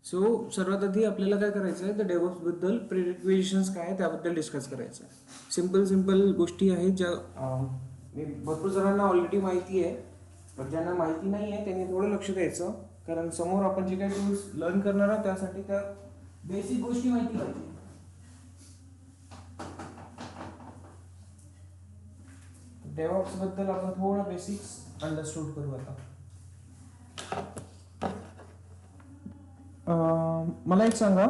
So सर्वात आधी आपल्याला काय करायचं आहे, तर डेव्हऑप्स बद्दल प्रिरिक्विजिशन्स काय आहे त्याबद्दल डिस्कस करायचं आहे. सिंपल गोष्टी आहेत ज्या भरपूर जणांना ऑलरेडी माहिती आहे, पण ज्यांना माहिती नाही आहे त्यांनी थोडं लक्ष द्यायचं, कारण समोर आपण जे काही टूल्स लर्न करणार आहोत त्यासाठी त्या बेसिक गोष्टी माहिती पाहिजे. डेव्हऑप्स बद्दल आपण थोडं बेसिक्स अंडरस्टूड करू आता. मला एक सांगा,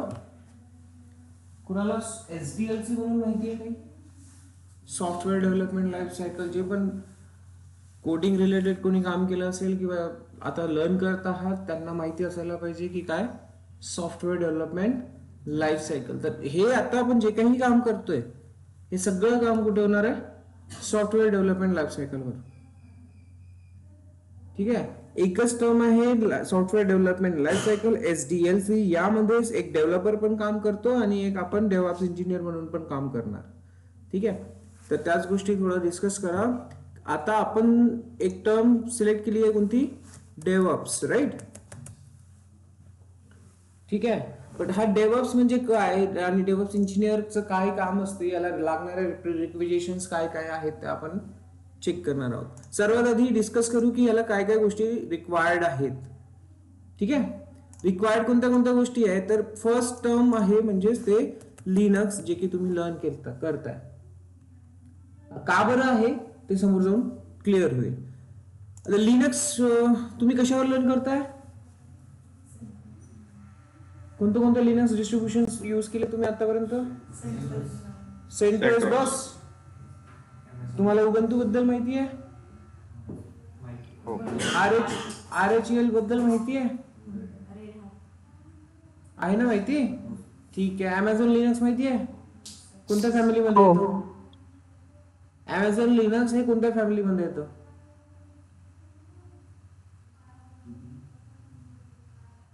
कुणाला SDLC म्हणून माहिती आहे काही? Software development life cycle. जे पण कोडिंग रिलेटेड कोणी काम केलं असेल किंवा आता लर्न करत आहात त्यांना माहिती असायला पाहिजे की काय सॉफ्टवेअर डेव्हलपमेंट लाईफ सायकल. तर हे आता आपण जे काही काम करतोय हे सगळं काम कुठे होणार आहे? सॉफ्टवेअर डेव्हलपमेंट लाईफ सायकलवर. ठीक आहे, एकच टर्म आहे software development life cycle SDLC. यामध्येच एक डेव्हलपर पण काम करतो आणि एक आपण डेव्हऑप्स इंजिनियर म्हणून पण काम करणार. ठीक आहे, तर त्याच गोष्टी थोडं डिस्कस करा. आता आपण एक टर्म सिलेक्ट केली आहे, कोणती? डेव्हऑप्स, राईट? ठीक आहे, पण हा डेव्हऑप्स म्हणजे काय आणि डेव्हऑप्स इंजिनियरचं काय काम असते, याला लागणारे प्रिरिक्विजिशन्स काय काय आहेत ते आपण चेक करणार आहोत. सर्वात आधी डिस्कस करू की याला काय काय गोष्टी रिक्वायर्ड आहेत. ठीक आहे, रिक्वायर्ड कोणत्या कोणत्या गोष्टी आहेत, तर फर्स्ट टर्म आहे म्हणजेच ते लिनक्स, जे की तुम्ही लर्न करताय. का बरं आहे ते समोर जाऊन क्लिअर होईल. आता लिनक्स तुम्ही कशावर लर्न करताय? कोणते कोणते लिनक्स डिस्ट्रीब्युशन यूज केले तुम्ही आतापर्यंत? CentOS, boss. तुम्हाला उबंतू बद्दल माहिती आहे? RHEL बद्दल माहिती आहे? आहे ना माहिती? ठीक आहे. अमेझॉन लिनक्स माहिती आहे? कोणत्या फॅमिलीमध्ये येतो? अमेझॉन लिनक्स हे कोणत्या फॅमिलीमध्ये येतं?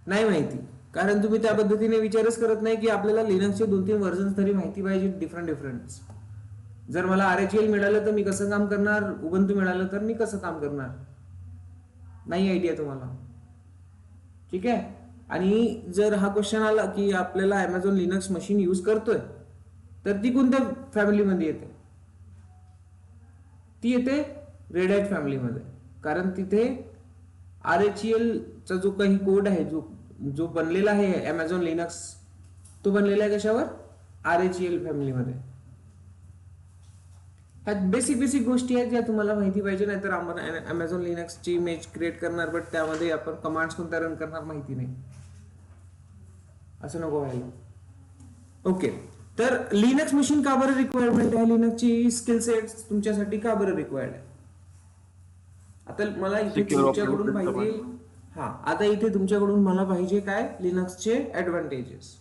नाही माहिती, कारण तुम्ही त्या पद्धतीने विचारच करत नाही की आपल्याला लिनक्सचे 2-3 व्हर्जन तरी माहिती पाहिजे, डिफरंट. जर मला RHEL मिळालं तर मी कसं काम करणार, उबंतू मिळालं तर मी कसं काम करणार, नाही आयडिया तुम्हाला. ठीक आहे, आणि जर हा क्वेश्चन आला की आपल्याला अमेझॉन लिनक्स मशीन यूज करतोय तर ती कोणत्या फॅमिलीमध्ये येते? ती येते रेड हॅट फॅमिलीमध्ये, कारण तिथे RHEL चा जो काही कोड आहे, जो बनलेला आहे अमेझॉन लिनक्स, तो बनलेला आहे कशावर? RHEL फॅमिलीमध्ये. ह्या बेसिक गोष्टी आहेत ज्या तुम्हाला माहिती पाहिजे, नाहीतर आपण अमेझॉन लिनक्सची इमेज क्रिएट करणार बट त्यामध्ये आपण कमांड्स कोणत्या रन करणार माहिती नाही, असं नको व्हायला. ओके, तर लिनक्स मशीन का बरं रिक्वायरमेंट आहे? लिनक्सची स्किल सेट्स तुमच्यासाठी का बरं रिक्वायर्ड आहे? आता मला इथे तुमच्याकडून पाहिजे, आता इथे तुमच्याकडून मला पाहिजे काय? लिनक्सचे ऍडव्हान्टेजेस.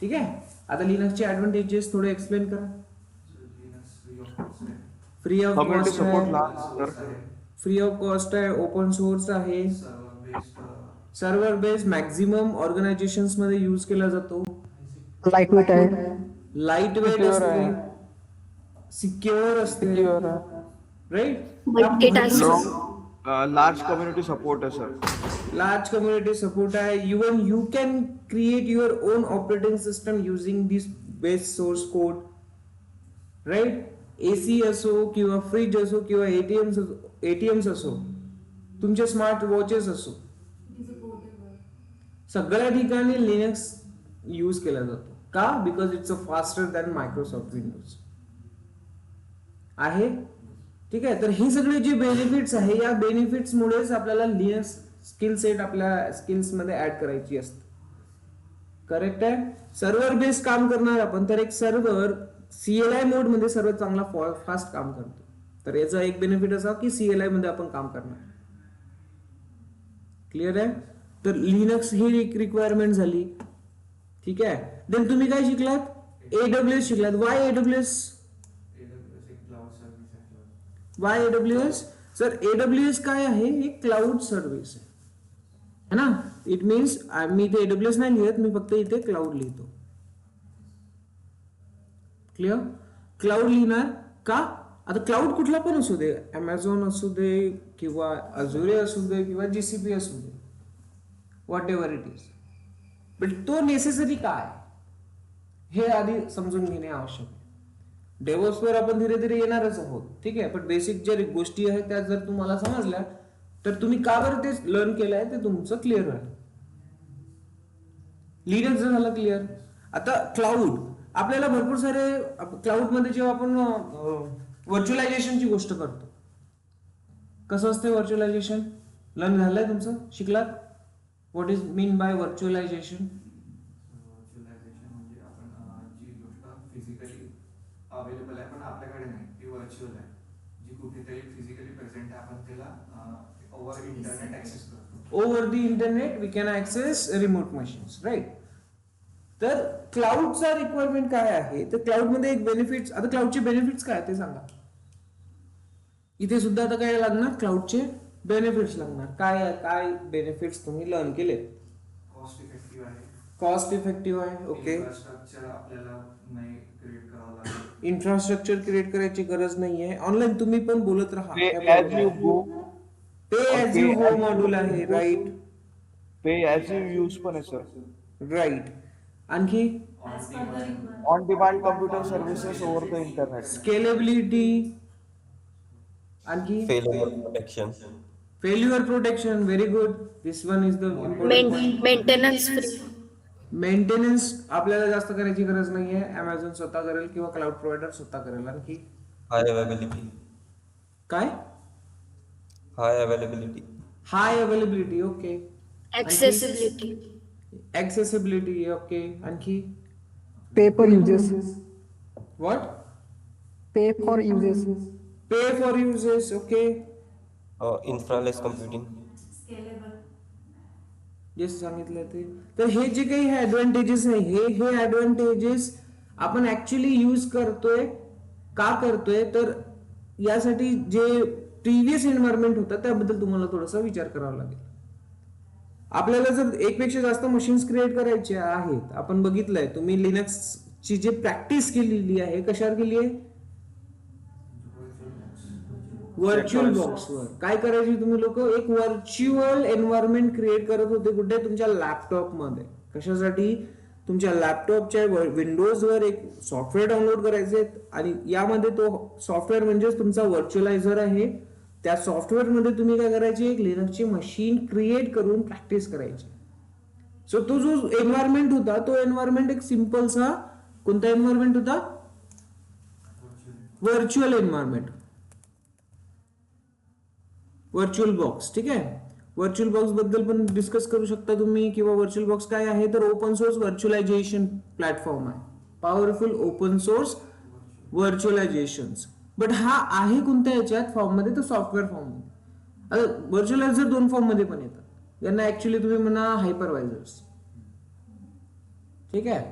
ठीक आहे, आता लिनक्सचे ऍडव्हान्टेजेस थोडे एक्सप्लेन करा. फ्री ऑफ कॉस्ट आहे, ओपन सोर्स आहे, सर्व्हर बेस्ड मॅक्झिमम ऑर्गनायझेशन्स मध्ये यूज केला जातो, लाईट वेट आहे, लाईट वेट असते, सिक्युअर असते, राईट? लार्ज कम्युनिटी सपोर्ट है सर. लार्ज कम्युनिटी सपोर्ट है. Even you can create your own operating system using this base source code, right? AC असो किंवा फ्रीज असो किंवा ATMs असो, तुमचे स्मार्ट वॉचेस असो, सगळ्या ठिकाणी लिनक्स यूज केला जातो. का? Because it's a faster than Microsoft Windows आहे. ठीक आहे, तर हे सगळे जे बेनिफिट्स आहे, या बेनिफिट्स मुळेच आपल्याला लिनक्स स्किल सेट आपल्या स्किल्स मध्ये ऍड करायची असते. करेक्ट आहे. सर्व्हर बेस्ड काम करणार आपण, तर एक सर्व्हर CLI मोड मध्ये सर्वात चांगला फास्ट काम करतो. तर याचा एक बेनिफिट असा की CLI मध्ये आपण काम करणार. क्लिअर आहे? तर लिनक्स ही एक रिक्वायरमेंट झाली. ठीक आहे, देन तुम्ही काय शिकलात? AWS शिकलात. Y AWS? सर AWS काय आहे? एक क्लाउड सर्व्हिस आहे ना. इट मीन्स मी इथे AWS नाही लिहित, मी फक्त इथे क्लाउड लिहितो. क्लिअर? क्लाउड लिहिणार का? आता क्लाउड कुठला पण असू दे, अमेझॉन असू दे किंवा अझुरे असू दे किंवा GCP असू दे, whatever it is. But तो नेसेसरी काय हे आधी समजून घेणे आवश्यक आहे. डेव्हॉप्स वर आपण धीरे धीरे येणारच आहोत, ठीक आहे. पण बेसिक ज्या गोष्टी आहेत त्या जर तुम्हाला समजल्या तर तुम्ही का बरं ते लर्न केलंय ते तुमचं क्लिअर होईल. लिनक्स झालं क्लिअर. आता क्लाउड, आपल्याला भरपूर सारे क्लाउड मध्ये जेव्हा आपण व्हर्च्युअलायझेशनची गोष्ट करतो, कसं असते व्हर्च्युअलायझेशन, लर्न झालंय तुमचं, शिकलात? What is mean by virtualisation? Virtualisation म्हणजे आपण जी गोष्ट फिजिकली अवेलेबल आहे पण आपल्याकडे नाही, ती व्हर्च्युअल आहे. जी कुठेतरी फिजिकली प्रेझेंट आहे, आपण त्याला ओव्हर इंटरनेट ऍक्सेस करतो. Over the internet we can access remote machines, right. तर क्लाउडचा रिक्वायरमेंट काय आहे, तर क्लाउड मध्ये एक बेनिफिट्स, आता क्लाउडचे बेनिफिट्स काय ते सांगा. इथे सुद्धा आता काय लागणार, क्लाउडचे बेनिफिट्स लागणार. काय काय बेनिफिट्स तुम्ही लर्न केले? कॉस्ट इफेक्टिव्ह आहे. कॉस्ट इफेक्टिव्ह आहे, ओके. इन्फ्रास्ट्रक्चर आपल्याला नाही क्रिएट करावं लागेल. इन्फ्रास्ट्रक्चर क्रिएट करायची गरज नाहीये, ऑनलाईन तुम्ही पण बोलत राहा. Pay as you go. Pay as you go module आहे, right. Pay as you use पण आहे sir. राईट. आणखी On demand computer services over the internet. Scalability. आणखी failure protection. Failure protection, very good. This one is the important. Maintenance free. Maintenance आपल्याला जास्त करायची गरज नाहीये, अमेझॉन स्वतः करेल किंवा क्लाउड प्रोव्हायडर स्वतः करेल. आणखी High availability. काय? High availability. High availability, okay. Accessibility. Accessibility, okay. आणखी Pay for uses. What? Pay for uses. Pay for uses, okay. Infraless computing. Yes, सांगितलं ते. तर हे जे काही ऍडव्हान्टेजेस आहे, हे ऍडव्हान्टेजेस आपण ऍक्च्युली यूज करतोय का करतोय, तर यासाठी जे प्रिव्हियस एन्व्हायरमेंट होता त्याबद्दल तुम्हाला थोडासा विचार करावा लागेल. आपल्याला जर एकपेक्षा जास्त मशीन्स क्रिएट करायचे आहेत, आपण बघितलंय, तुम्ही लिनक्सची जी प्रॅक्टिस केलेली आहे कशावर केली आहे? व्हर्च्युअल बॉक्सवर. काय करायचे तुम्ही लोक, एक व्हर्च्युअल एन्व्हायरमेंट क्रिएट करत होते. कुठे? तुमच्या लॅपटॉप मध्ये. कशासाठी? तुमच्या लॅपटॉपच्या विंडोजवर एक सॉफ्टवेअर डाउनलोड करायचे आणि यामध्ये तो सॉफ्टवेअर म्हणजेच तुमचा व्हर्च्युअलायझर आहे. त्या सॉफ्टवेअर मध्ये तुम्ही काय करायचे, एक लिनक्सची मशीन क्रिएट करून प्रॅक्टिस करायची. सो तो जो एन्व्हायरमेंट होता, तो एन्व्हायरमेंट एक सिंपलसा कोणता एन्व्हायरमेंट होता? व्हर्च्युअल एन्व्हायरमेंट, व्हर्च्युअल बॉक्स, ठीक आहे. व्हर्च्युअल बॉक्स बद्दल पण डिस्कस करू शकता तुम्ही, किंवा व्हर्च्युअल बॉक्स काय आहे, तर ओपन सोर्स व्हर्च्युअलायझेशन प्लॅटफॉर्म आहे. Powerful open source virtualisation. But हा आहे कोणत्या याच्यात फॉर्म मध्ये, तर सॉफ्टवेअर फॉर्म मध्ये. आता व्हर्च्युअलायझर दोन फॉर्म मध्ये पण येतात. यांना ऍक्च्युली तुम्ही म्हणा हायपरवायझर्स, ठीक आहे.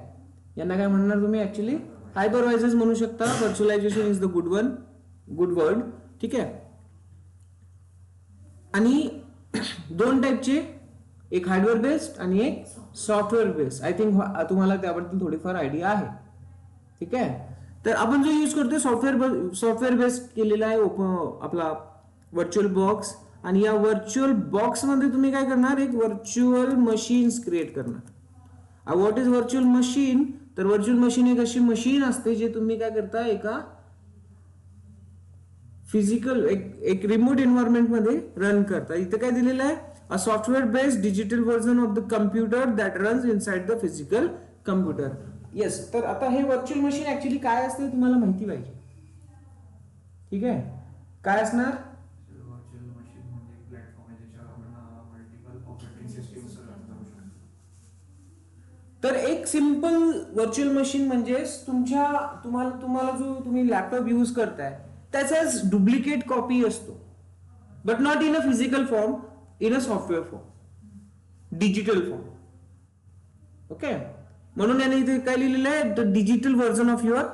यांना काय म्हणणार तुम्ही, ऍक्च्युली हायपरवायझर्स म्हणू शकता. Virtualisation is the good one, good word, ठीक आहे. आणि दोन टाईपचे, एक हार्डवेअर बेस्ड आणि एक सॉफ्टवेअर बेस्ड. आय थिंक तुम्हाला त्याबद्दल थोडीफार आयडिया आहे, ठीक आहे. तर आपण जो यूज करतोय सॉफ्टवेअर बेस्ड केलेला आहे आपला व्हर्च्युअल बॉक्स. आणि या व्हर्च्युअल बॉक्स मध्ये तुम्ही काय करणार, एक व्हर्च्युअल मशीन्स क्रिएट करणार. व्हॉट इज व्हर्च्युअल मशीन, तर व्हर्च्युअल मशीन एक अशी मशीन असते जे तुम्ही काय करता, एका फिजिकल एक रिमोट एन्व्हायरमेंट मध्ये रन करता. इथे काय दिलेलं आहे, a software based digital version of the computer that runs inside the physical computer. Yes, तर आता हे व्हर्च्युअल मशीन ऍक्च्युली काय असते तुम्हाला माहिती पाहिजे, ठीक आहे. काय असणार? व्हर्च्युअल मशीन म्हणजे एक प्लॅटफॉर्म आहे ज्याच्यावर आपण मल्टिपल ऑपरेटिंग सिस्टीम्स रन करू शकतो. तर एक सिंपल व्हर्च्युअल मशीन म्हणजे तुम्हाला जो तुम्ही लॅपटॉप यूज करताय त्याचाच डुप्लिकेट कॉपी असतो, but not in a physical form, in a software form, digital form, okay. म्हणून याने इथे काय लिहिलेलं आहे, the digital version of your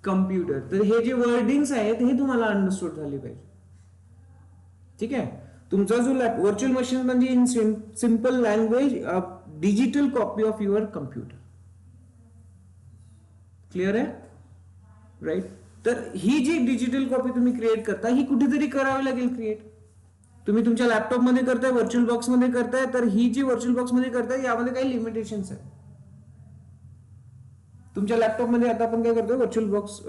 computer. तर हे जे वर्डिंग्स आहेत हे तुम्हाला अंडरस्टूड झाले पाहिजे, ठीक आहे. तुमचा जो व्हर्च्युअल मशीन म्हणजे in simple language digital copy of your computer. Clear आहे, राईट. तर ही जी डिजिटल कॉपी तुम्ही क्रिएट करता ही कुठेतरी करावी लागेल क्रिएट. तुम्ही तुमच्या लॅपटॉप मध्ये करताय, व्हर्च्युअल बॉक्स मध्ये करताय, तर ही जी व्हर्च्युअल बॉक्स मध्ये करताय यामध्ये काही लिमिटेशन्स आहे. तुमच्या लॅपटॉप मध्ये आता आपण काय करतोय, व्हर्च्युअल बॉक्स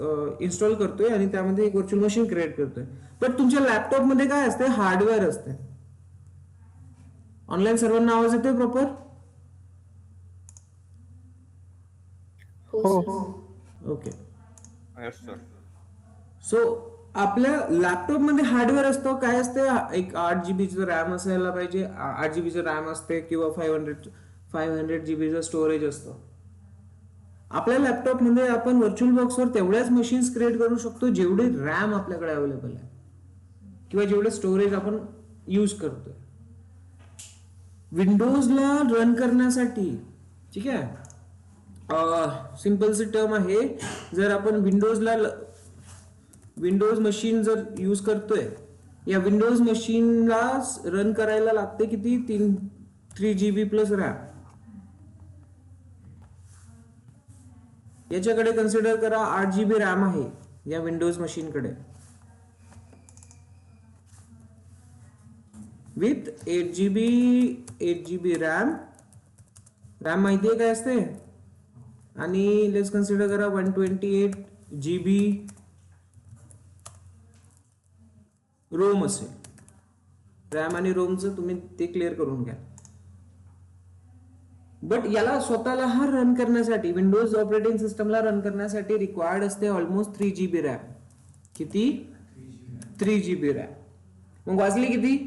इन्स्टॉल करतोय आणि त्यामध्ये एक व्हर्च्युअल मशीन क्रिएट करतोय. पण तुमच्या लॅपटॉप मध्ये काय असते, हार्डवेअर असते. ऑनलाईन सर्वांना आवाज येतोय प्रॉपर? हो. ओके. सो आपल्या लॅपटॉप मध्ये हार्डवेअर असतं, काय असते, एक 8 GB रॅम असायला पाहिजे. 8 GB रॅम असते किंवा 500 GB स्टोरेज असतं. आपल्या लॅपटॉप मध्ये आपण व्हर्च्युअल बॉक्सवर तेवढ्याच मशीन्स क्रिएट करू शकतो जेवढे रॅम आपल्याकडे अवेलेबल आहे किंवा जेवढे स्टोरेज आपण यूज करतोय. विंडोजला रन करण्यासाठी, ठीक आहे, सिंपलची टर्म आहे, जर आपण विंडोज मशीन जर यूज करतोय, या विंडोज मशीनला रन करायला लागते किती, 3 GB प्लस रॅम. याच्याकडे कन्सिडर करा 8 GB रॅम आहे या विंडोज मशीन कडे, विथ 8 GB रॅम. रॅम माहितीये काय असते, आणि लेट्स कन्सिडर करा 128 GB रोम असेल. रॅम आणि रोमचं तुम्ही ते क्लिअर करून घ्या. बट याला स्वतःला हा रन करण्यासाठी, विंडोज ऑपरेटिंग सिस्टमला रन करण्यासाठी रिक्वायर्ड असते ऑलमोस्ट 3 GB रॅम. किती? 3 GB रॅम. मग वाजली किती?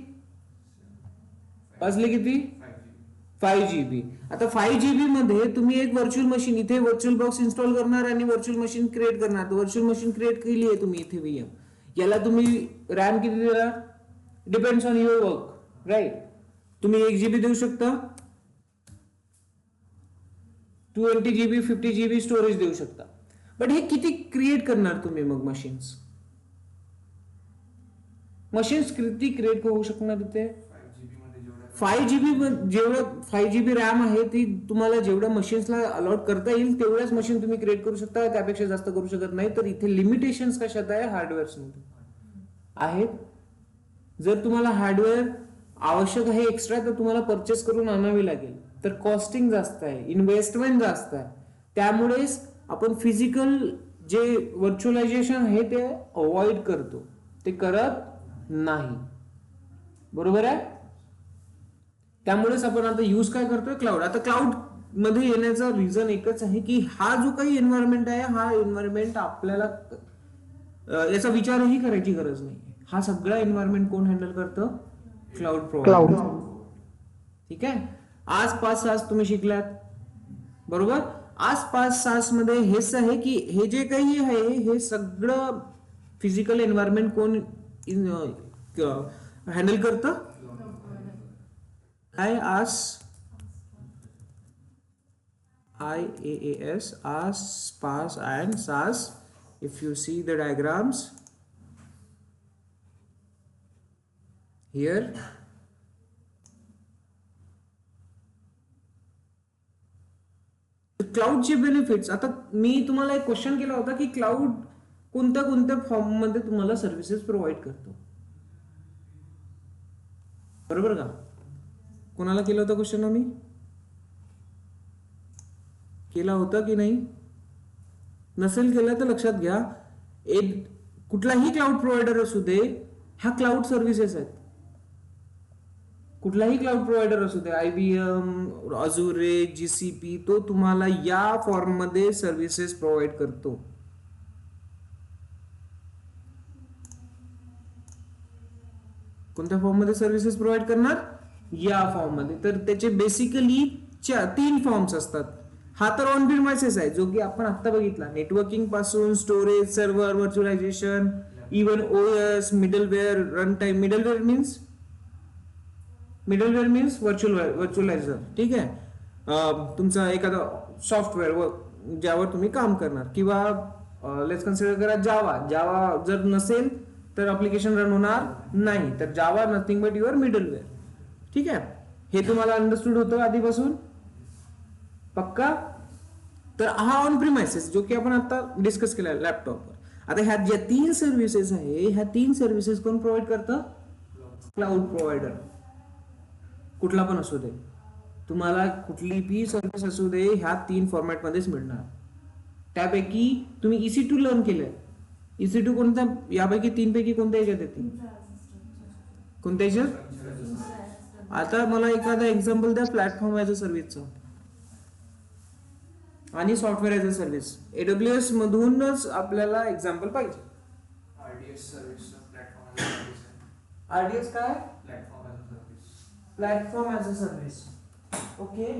5 GB. आता 5 GB मध्ये तुम्ही एक व्हर्च्युअल मशीन, इथे व्हर्च्युअल बॉक्स इन्स्टॉल करणार आणि व्हर्च्युअल मशीन क्रिएट करणार. व्हर्च्युअल मशीन क्रिएट केली आहे तुम्ही इथे VM. याला तुम्ही रॅम किती देणार, depends on your work, right. तुम्ही 1 GB देऊ शकता, 20 GB 50 GB स्टोरेज देऊ शकता. बट हे किती क्रिएट करणार तुम्ही मग मशीन्स किती क्रिएट होऊ शकणार इथे? 5 GB रॅम आहे, ती तुम्हाला जेवढ्या मशीन्सला अलॉट करता येईल तेवढ्याच मशीन तुम्ही क्रिएट करू शकता, त्यापेक्षा जास्त करू शकत नाही. तर इथे लिमिटेशन्स कशात आहे, हार्डवेअर्स मध्ये आहेत. जर तुम्हाला हार्डवेअर आवश्यक आहे एक्स्ट्रा, तर तुम्हाला परचेस करून आणावी लागेल, तर कॉस्टिंग जास्त आहे, इन्व्हेस्टमेंट जास्त आहे. त्यामुळेच आपण फिजिकल जे व्हर्च्युअलायझेशन आहे ते अवॉइड करतो, ते करत नाही. बरोबर आहे. त्यामुळेच आपण आता यूज काय करतोय, क्लाउड. आता क्लाउड मध्ये येण्याचा रिझन एकच आहे की हा जो काही एन्व्हायरमेंट आहे, हा एन्व्हायरमेंट आपल्याला याचा विचारही करायची गरज नाही. हा सगळा एन्व्हायरमेंट कोण हँडल करतं, क्लाउड क्लाउड. ठीक आहे. आज 5 सास तुम्ही शिकलात, बरोबर. आज 5 सास मध्ये हेच आहे की हे जे काही आहे हे सगळं फिजिकल एन्व्हायरमेंट कोण हँडल करतं, IaaS, IaaS, PaaS and SaaS. If you see the diagrams here, क्लाउडचे बेनिफिट्स. आता मी तुम्हाला एक क्वेश्चन केला होता की क्लाउड कोणत्या कोणत्या फॉर्म मध्ये तुम्हाला सर्व्हिसेस प्रोव्हाइड करतो, बरोबर का? कोणाला केला होता क्वेश्चन, आम्ही केला होता की नाही? नसेल केला तर लक्षात घ्या. एक कुठलाही क्लाउड प्रोव्हायडर असू दे, हा क्लाउड सर्व्हिसेस आहेत. कुठलाही क्लाउड प्रोव्हायडर असू दे, IBM, Azure, GCP, तो तुम्हाला या फॉर्म मध्ये सर्व्हिसेस प्रोव्हाइड करतो. कोणत्या फॉर्म मध्ये सर्व्हिसेस प्रोव्हाइड करणार? या फॉर्म मध्ये. तर त्याचे बेसिकली 3 फॉर्म्स असतात. हा तर ऑन प्रिमाइसेस आहे, जो की आपण आता बघितला. नेटवर्किंग पासून storage, server, virtualization, even OS, middleware, run time. Middleware means virtualizer. ठीक आहे. तुमचा एखादा सॉफ्टवेअर ज्यावर तुम्ही काम करणार, किंवा लेट्स कन्सिडर करा जावा जर नसेल तर ऍप्लिकेशन रन होणार नाही. तर जावा नथिंग बट युअर मिडलवेअर. ठीक आहे. हे तुम्हाला अंडरस्टूड होतं आधीपासून, पक्का? तर हा ऑन प्रिमाइसेस जो की आपण आता डिस्कस केला लॅपटॉपवर. आता ह्या ज्या 3 सर्व्हिसेस आहे, ह्या 3 सर्व्हिसेस कोण प्रोव्हाइड करतं? क्लाउड प्रोव्हायडर कुठला पण असू दे, तुम्हाला कुठली बी सर्व्हिस असू दे, ह्या 3 फॉर्मॅटमध्येच मिळणार. त्यापैकी तुम्ही EC2 लर्न केलंय. EC2 कोणत्या, यापैकी 3 पैकी कोणत्या ह्याच्यात येते? कोणत्या ह्याच्यात? आता मला एखादा एक्झाम्पल द्या प्लॅटफॉर्म ऍज अ सर्व्हिसचं आणि software as a service. AWS मधूनच आपल्याला एक्झाम्पल पाहिजे. RDS service platform as a service आहे. RDS काय? Platform as a service. Platform as a service. Okay,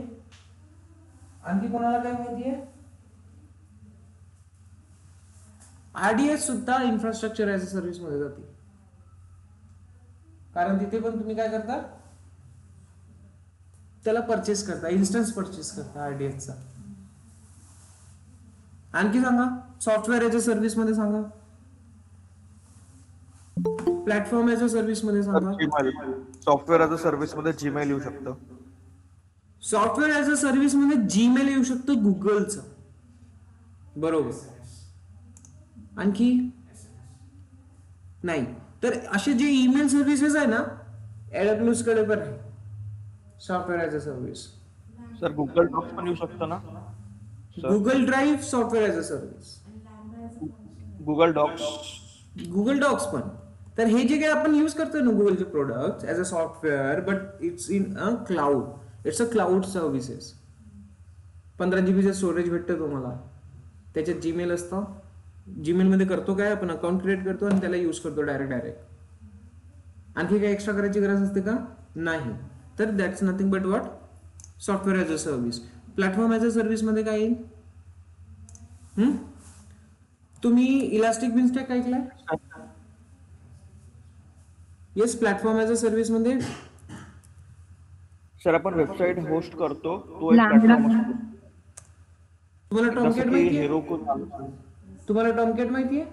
आणखी कोणाला काय माहिती आहे? RDS सुद्धा इन्फ्रास्ट्रक्चर ऍज अ सर्व्हिस मध्ये जाते, कारण तिथे पण तुम्ही काय करता, त्याला परचेस करता, इन्स्टन्स परचेस करता RDS चा. आणखी सांगा, सॉफ्टवेअर ऍज अ सर्व्हिस मध्ये सांगा, प्लॅटफॉर्म ऍज अ सर्व्हिस मध्ये सांगा. सॉफ्टवेअर ऍज अ सर्व्हिस मध्ये जीमेल येऊ शकतं. सॉफ्टवेअर ऍज अ सर्व्हिस मध्ये जीमेल येऊ शकतं गुगलचं, बरोबर. आणखी नाही तर असे जे ईमेल सर्व्हिसेस आहे ना, AWS कडे पण आहे software as a service. Sir Google docs पण येऊ शकतं ना? Google drive software as a service, Google docs. Google docs पण. तर हे जे काही आपण यूज करतो ना गुगलचे product as a software, but it's in a cloud, it's a cloud services. 15 GB storage भेटतं तुम्हाला, त्याच्यात जीमेल असतं. जीमेल मध्ये करतो काय, आपण अकाउंट क्रिएट करतो आणि त्याला यूज करतो डायरेक्ट. आणखी काही एक्स्ट्रा करायची गरज असते का? नाही. तर that's nothing but what, software as a service. Platform as a service मध्ये काय येईल? तुम्ही इलास्टिक बिनस्टॅक ऐकलाय? Yes, platform as a service मध्ये सर आपण वेबसाईट होस्ट करतो, तो एक प्लॅटफॉर्म असतो. तुम्हाला जसं टॉमकॅट की माहितीये? हेरोकू. तुम्हाला टॉमकॅट माहितीये?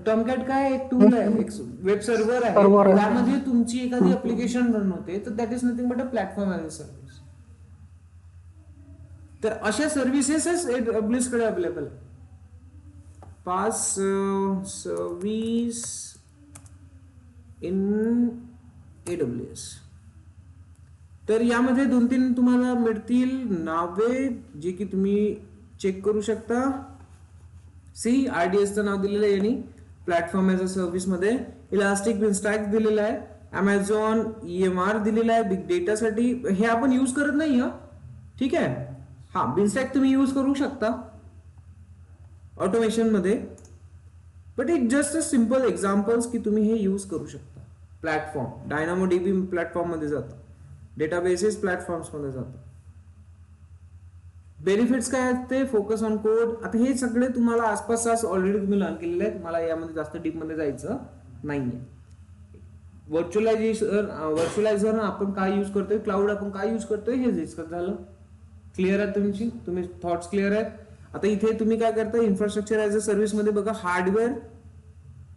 टॉमकॅट काय, एक टूल आहे, एक वेब सर्व्हर Server आहे, आहे. त्यामध्ये तुमची एखादी ऍप्लिकेशन रन होते, तर that is nothing but a platform as a service. तर अशा सर्व्हिसेस AWS कडे अवेलेबल आहे. 5 सर्व्हिस इन AWS. तर यामध्ये 2-3 तुम्हाला मिळतील नावे, जे की तुम्ही चेक करू शकता. RDS चं नाव दिलेलं आहे यांनी प्लॅटफॉर्म ऍज अ सर्व्हिस मध्ये. इलास्टिक बिनस्टॅक दिलेला आहे, Amazon EMR दिलेला आहे बिग डेटा साठी. हे आपण यूज करत नाही हा, ठीक आहे. हा, बिनस्टॅक तुम्ही यूज करू शकता ऑटोमेशन मध्ये, but it just a simple examples की तुम्ही हे यूज करू शकता. प्लॅटफॉर्म DynamoDB प्लॅटफॉर्म मध्ये जातं, डेटाबेसेस प्लॅटफॉर्म्स मध्ये जातं. बेनिफिट्स काय आहेत ते, फोकस ऑन कोड. आता हे सगळे तुम्हाला आसपास ऑलरेडी तुम्ही लर्न केलेले आहेत, मला यामध्ये जास्त डीप मध्ये जायचं नाहीये. व्हर्च्युअलायझर आपण काय यूज करतोय, क्लाउड आपण काय यूज करतोय, हे डिस्कस झालं. क्लिअर आहे तुम्ही थॉट्स क्लिअर आहेत. आता इथे तुम्ही काय करताय, इन्फ्रास्ट्रक्चर ऍज अ सर्व्हिस मध्ये बघा, हार्डवेअर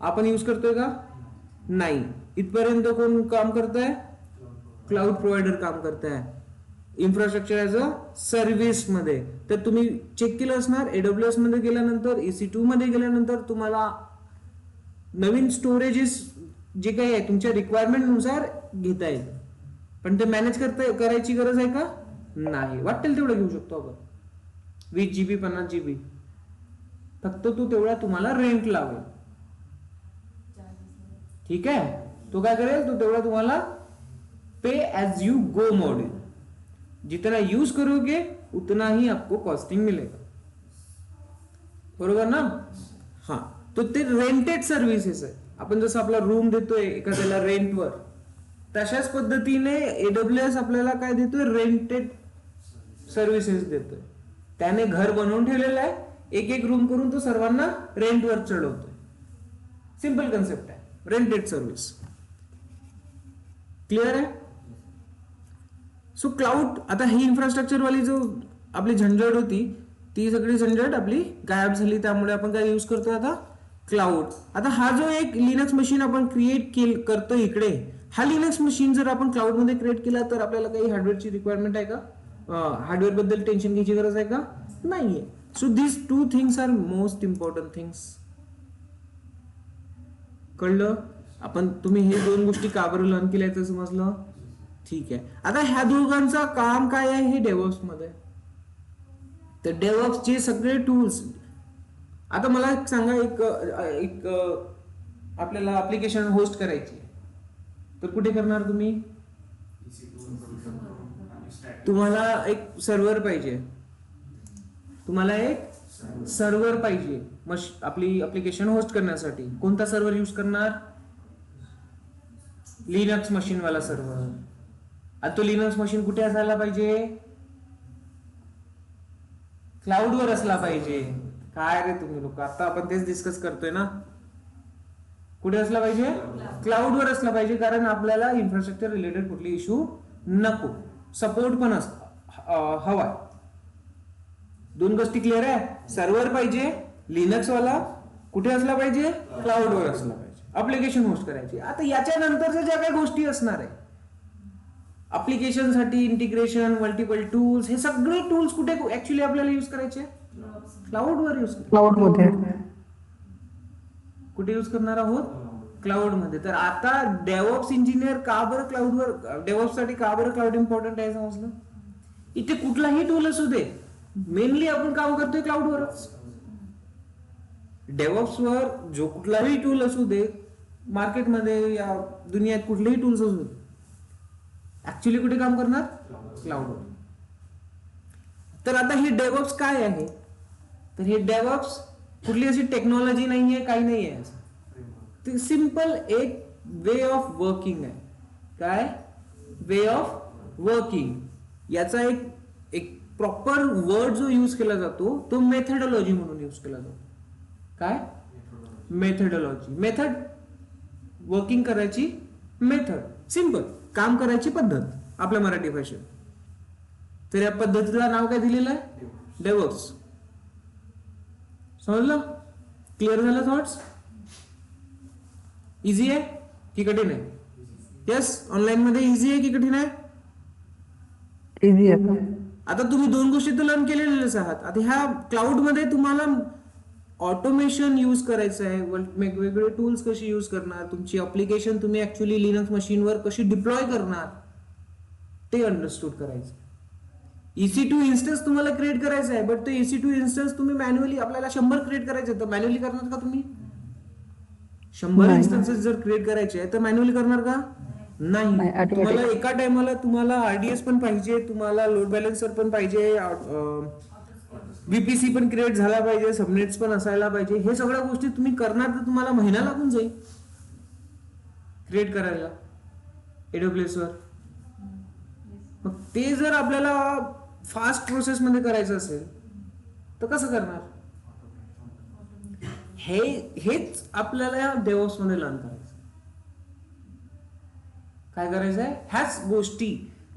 आपण यूज करतोय का? नाही. इथपर्यंत कोण काम करतंय? क्लाउड प्रोव्हायडर काम करताय इन्फ्रास्ट्रक्चर ऍज अ सर्व्हिस मध्ये. तर तुम्ही चेक केलं असणार, AWS मध्ये गेल्यानंतर, EC2 मध्ये गेल्यानंतर तुम्हाला नवीन स्टोरेजेस जे काही आहे तुमच्या रिक्वायरमेंट नुसार घेता येईल, पण ते मॅनेज करायची गरज आहे का? नाही. वाटेल तेवढं घेऊ शकतो आपण, 20 GB 50 GB. फक्त तो तेवढा तुम्हाला रेंट लावेल, ठीक आहे. तो काय करेल, तो तेवढा तुम्हाला पे एज यू गो मॉडल, जितना यूज करोगे उतना ही आपको कॉस्टिंग मिलेगा, बरोबर ना? हा, तो ते रेंटेड सर्व्हिसेस आहे. आपण जसं आपला रूम देतोय एखाद्याला रेंटवर, तशाच पद्धतीने AWS आपल्याला काय देतोय, रेंटेड सर्व्हिसेस देतोय. त्याने घर बनवून ठेवलेलं आहे, एक रूम करून तो सर्वांना रेंटवर चढवतोय. सिंपल कन्सेप्ट आहे, रेंटेड सर्व्हिस. क्लिअर आहे? सो क्लाउड, आता ही इन्फ्रास्ट्रक्चर वाली जो आपली झंझट होती, ती सगळी झंझट आपली गायब झाली. त्यामुळे आपण काय यूज करतो आता, क्लाउड. आता हा जो एक लिनक्स मशीन आपण क्रिएट करतो इकडे, हा लिनक्स मशीन जर आपण क्लाउड मध्ये क्रिएट केला तर आपल्याला काही हार्डवेअरची रिक्वायरमेंट आहे का? हार्डवेअर बद्दल टेन्शन घ्यायची गरज आहे का? नाहीये. So this 2 things are most important things. कळलं? तुम्ही हे दोन गोष्टी का बरं लर्न केल्या तर समजलं. ठीक आहे. आता ह्या दोघांचं काम काय आहे हे डेव्हऑप्स मध्ये. तर डेव्हऑप्सचे सगळे टूल्स, आता मला एक सांगा, एक आपल्याला ऍप्लिकेशन होस्ट करायची तर कुठे करणार तुम्ही. तुम्हाला एक सर्व्हर पाहिजे, तुम्हाला एक सर्व्हर पाहिजे आपली ऍप्लिकेशन होस्ट करण्यासाठी. कोणता सर्व्हर यूज करणार. लिनक्स मशीन वाला सर्व्हर. आता तो लिनक्स मशीन कुठे असायला पाहिजे. क्लाउड वर असला पाहिजे. काय रे तुम्ही लोक, आता आपण तेच डिस्कस करतोय ना. कुठे असला पाहिजे. क्लाउड वर असला पाहिजे, कारण आपल्याला इन्फ्रास्ट्रक्चर रिलेटेड कुठली इश्यू नको. सपोर्ट पण हवा. दोन गोष्टी क्लिअर आहे. सर्व्हर पाहिजे लिनक्स वाला, कुठे असला पाहिजे. क्लाउड वर असला पाहिजे. ऍप्लिकेशन होस्ट करायची. आता याच्या नंतरच्या ज्या काही गोष्टी असणार आहे ऍप्लिकेशन साठी, इंटिग्रेशन, मल्टिपल टूल्स, हे सगळे टूल्स कुठे ऍक्च्युली आपल्याला युज करायचे. क्लाउड वर युज करायचे. क्लाउड मध्ये. कुठे युज करणार आहोत. क्लाउड मध्ये. तर आता डेव्हऑप्स इंजिनियर का बरं क्लाउडवर, डेव्हऑप्स साठी का बरं क्लाउड इम्पॉर्टंट आहे समजलं. इथे कुठलाही टूल असू दे, मेनली आपण काम करतोय क्लाउडवरच. डेव्हऑप्स वर जो कुठलाही टूल असू दे, मार्केटमध्ये या दुनियात कुठलेही टूल्स असू दे, ऍक्च्युली कुठे काम करणार. क्लाउडवर. तर आता हे डेव्हऑप्स काय आहे. तर हे डेव्हऑप्स कुठली अशी टेक्नॉलॉजी नाहीये, काही नाहीये. ते सिंपल एक वे ऑफ वर्किंग आहे. काय वे ऑफ वर्किंग. याचा एक प्रॉपर वर्ड जो यूज केला जातो तो मेथडॉलॉजी म्हणून यूज केला जातो. काय मेथडॉलॉजी. मेथड वर्किंग करायची मेथड, सिंपल काम करायची पद्धत आपल्या मराठी भाषेत. तर या पद्धतीला नाव काय दिलेलं आहे. डेव्हऑप्स. समजलं. क्लिअर झालं थॉट्स. इझी आहे की कठीण आहे. यस, ऑनलाईन मध्ये इझी आहे की कठीण आहे. इझी आहे. आता तुम्ही दोन गोष्टी तर लर्न केलेल्याच आहात. आता ह्या क्लाउड मध्ये तुम्हाला ऑटोमेशन यूज करायचं आहे. वेगवेगळे टूल्स कशी यूज करणार, तुमची ऍप्लिकेशन तुम्ही ऍक्च्युली लिनक्स मशीनवर कशी डिप्लॉय करणार ते अंडरस्टूड करायचं. EC2 इन्स्टन्स तुम्हाला क्रिएट करायचं आहे, बट ते EC2 इन्स्टन्स तुम्ही मॅन्युअली, आपल्याला 100 क्रिएट करायचे तर मॅन्युअली करणार का तुम्ही. 100 इन्स्टन्सेस जर क्रिएट करायचे आहे तर मॅन्युअली करणार का. नाही. तुम्हाला एका टाइमाला तुम्हाला RDS पण पाहिजे, तुम्हाला लोड बॅलन्सर पण पाहिजे, VPC पण क्रिएट झाला पाहिजे, सबनेट्स पण असायला पाहिजे. हे सगळ्या गोष्टी तुम्ही करणार तर तुम्हाला महिना लागून जाईल क्रिएट करायला AWS वर. मग ते जर आपल्याला फास्ट प्रोसेस मध्ये करायचं असेल तर कसं करणार. हेच आपल्याला डेव्हऑप्स मध्ये लर्न करायचं. काय करायचं आहे. ह्याच गोष्टी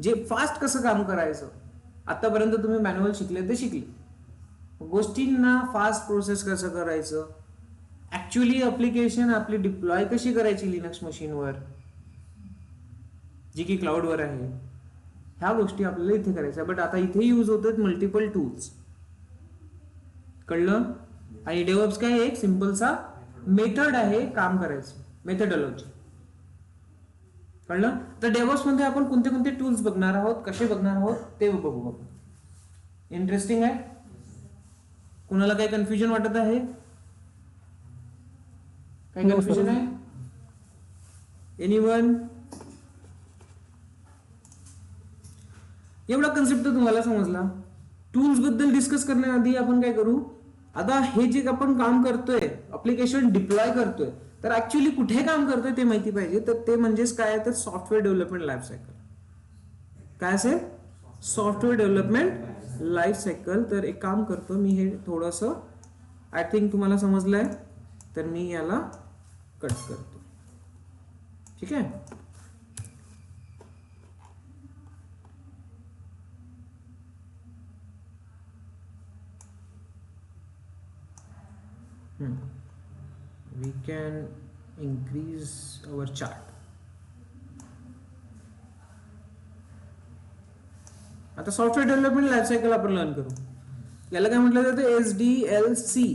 जे फास्ट कसं काम करायचं, आतापर्यंत तुम्ही मॅन्युअल शिकले ते शिकले. गोष्टींना फास्ट प्रोसेस कसं करायचं, ऍक्च्युली ऍप्लिकेशन आपली डिप्लॉय कशी करायची लिनक्स मशीनवर जी की क्लाउडवर आहे, ह्या गोष्टी आपल्याला इथे करायच्या. बट आता इथे यूज होतात मल्टिपल टूल्स. कळलं. आणि डेव्हऑप्स काय एक सिंपलसा मेथड आहे काम करायचं, मेथडॉलॉजी. कळलं. तर डेव्हऑप्स मध्ये आपण कोणते कोणते टूल्स बघणार आहोत, कसे बघणार आहोत ते बघू. इंटरेस्टिंग आहे. कुणाला काही कन्फ्युजन वाटत आहे. काही कन्फ्युजन आहे. एनीवन. एवढा कन्सेप्ट तुम्हाला समजला. टूल्स बद्दल डिस्कस करण्याआधी आपण काय करू. आता हे जे आपण काम करतोय, ऍप्लिकेशन डिप्लॉय करतोय, तर ऍक्च्युली कुठे काम करतोय ते माहिती पाहिजे. तर ते म्हणजेच काय, तर सॉफ्टवेअर डेव्हलपमेंट लाईफ सायकल. काय असेल. Software development life cycle. तर एक काम करतो मी, हे थोडंसं आय थिंक तुम्हाला समजलंय, तर मी याला कट करतो. ठीक आहे. We can increase our chart. आता सॉफ्टवेअर डेव्हलपमेंट लाईफ सायकल आपण लर्न करू. याला काय म्हटलं जातं. SDLC.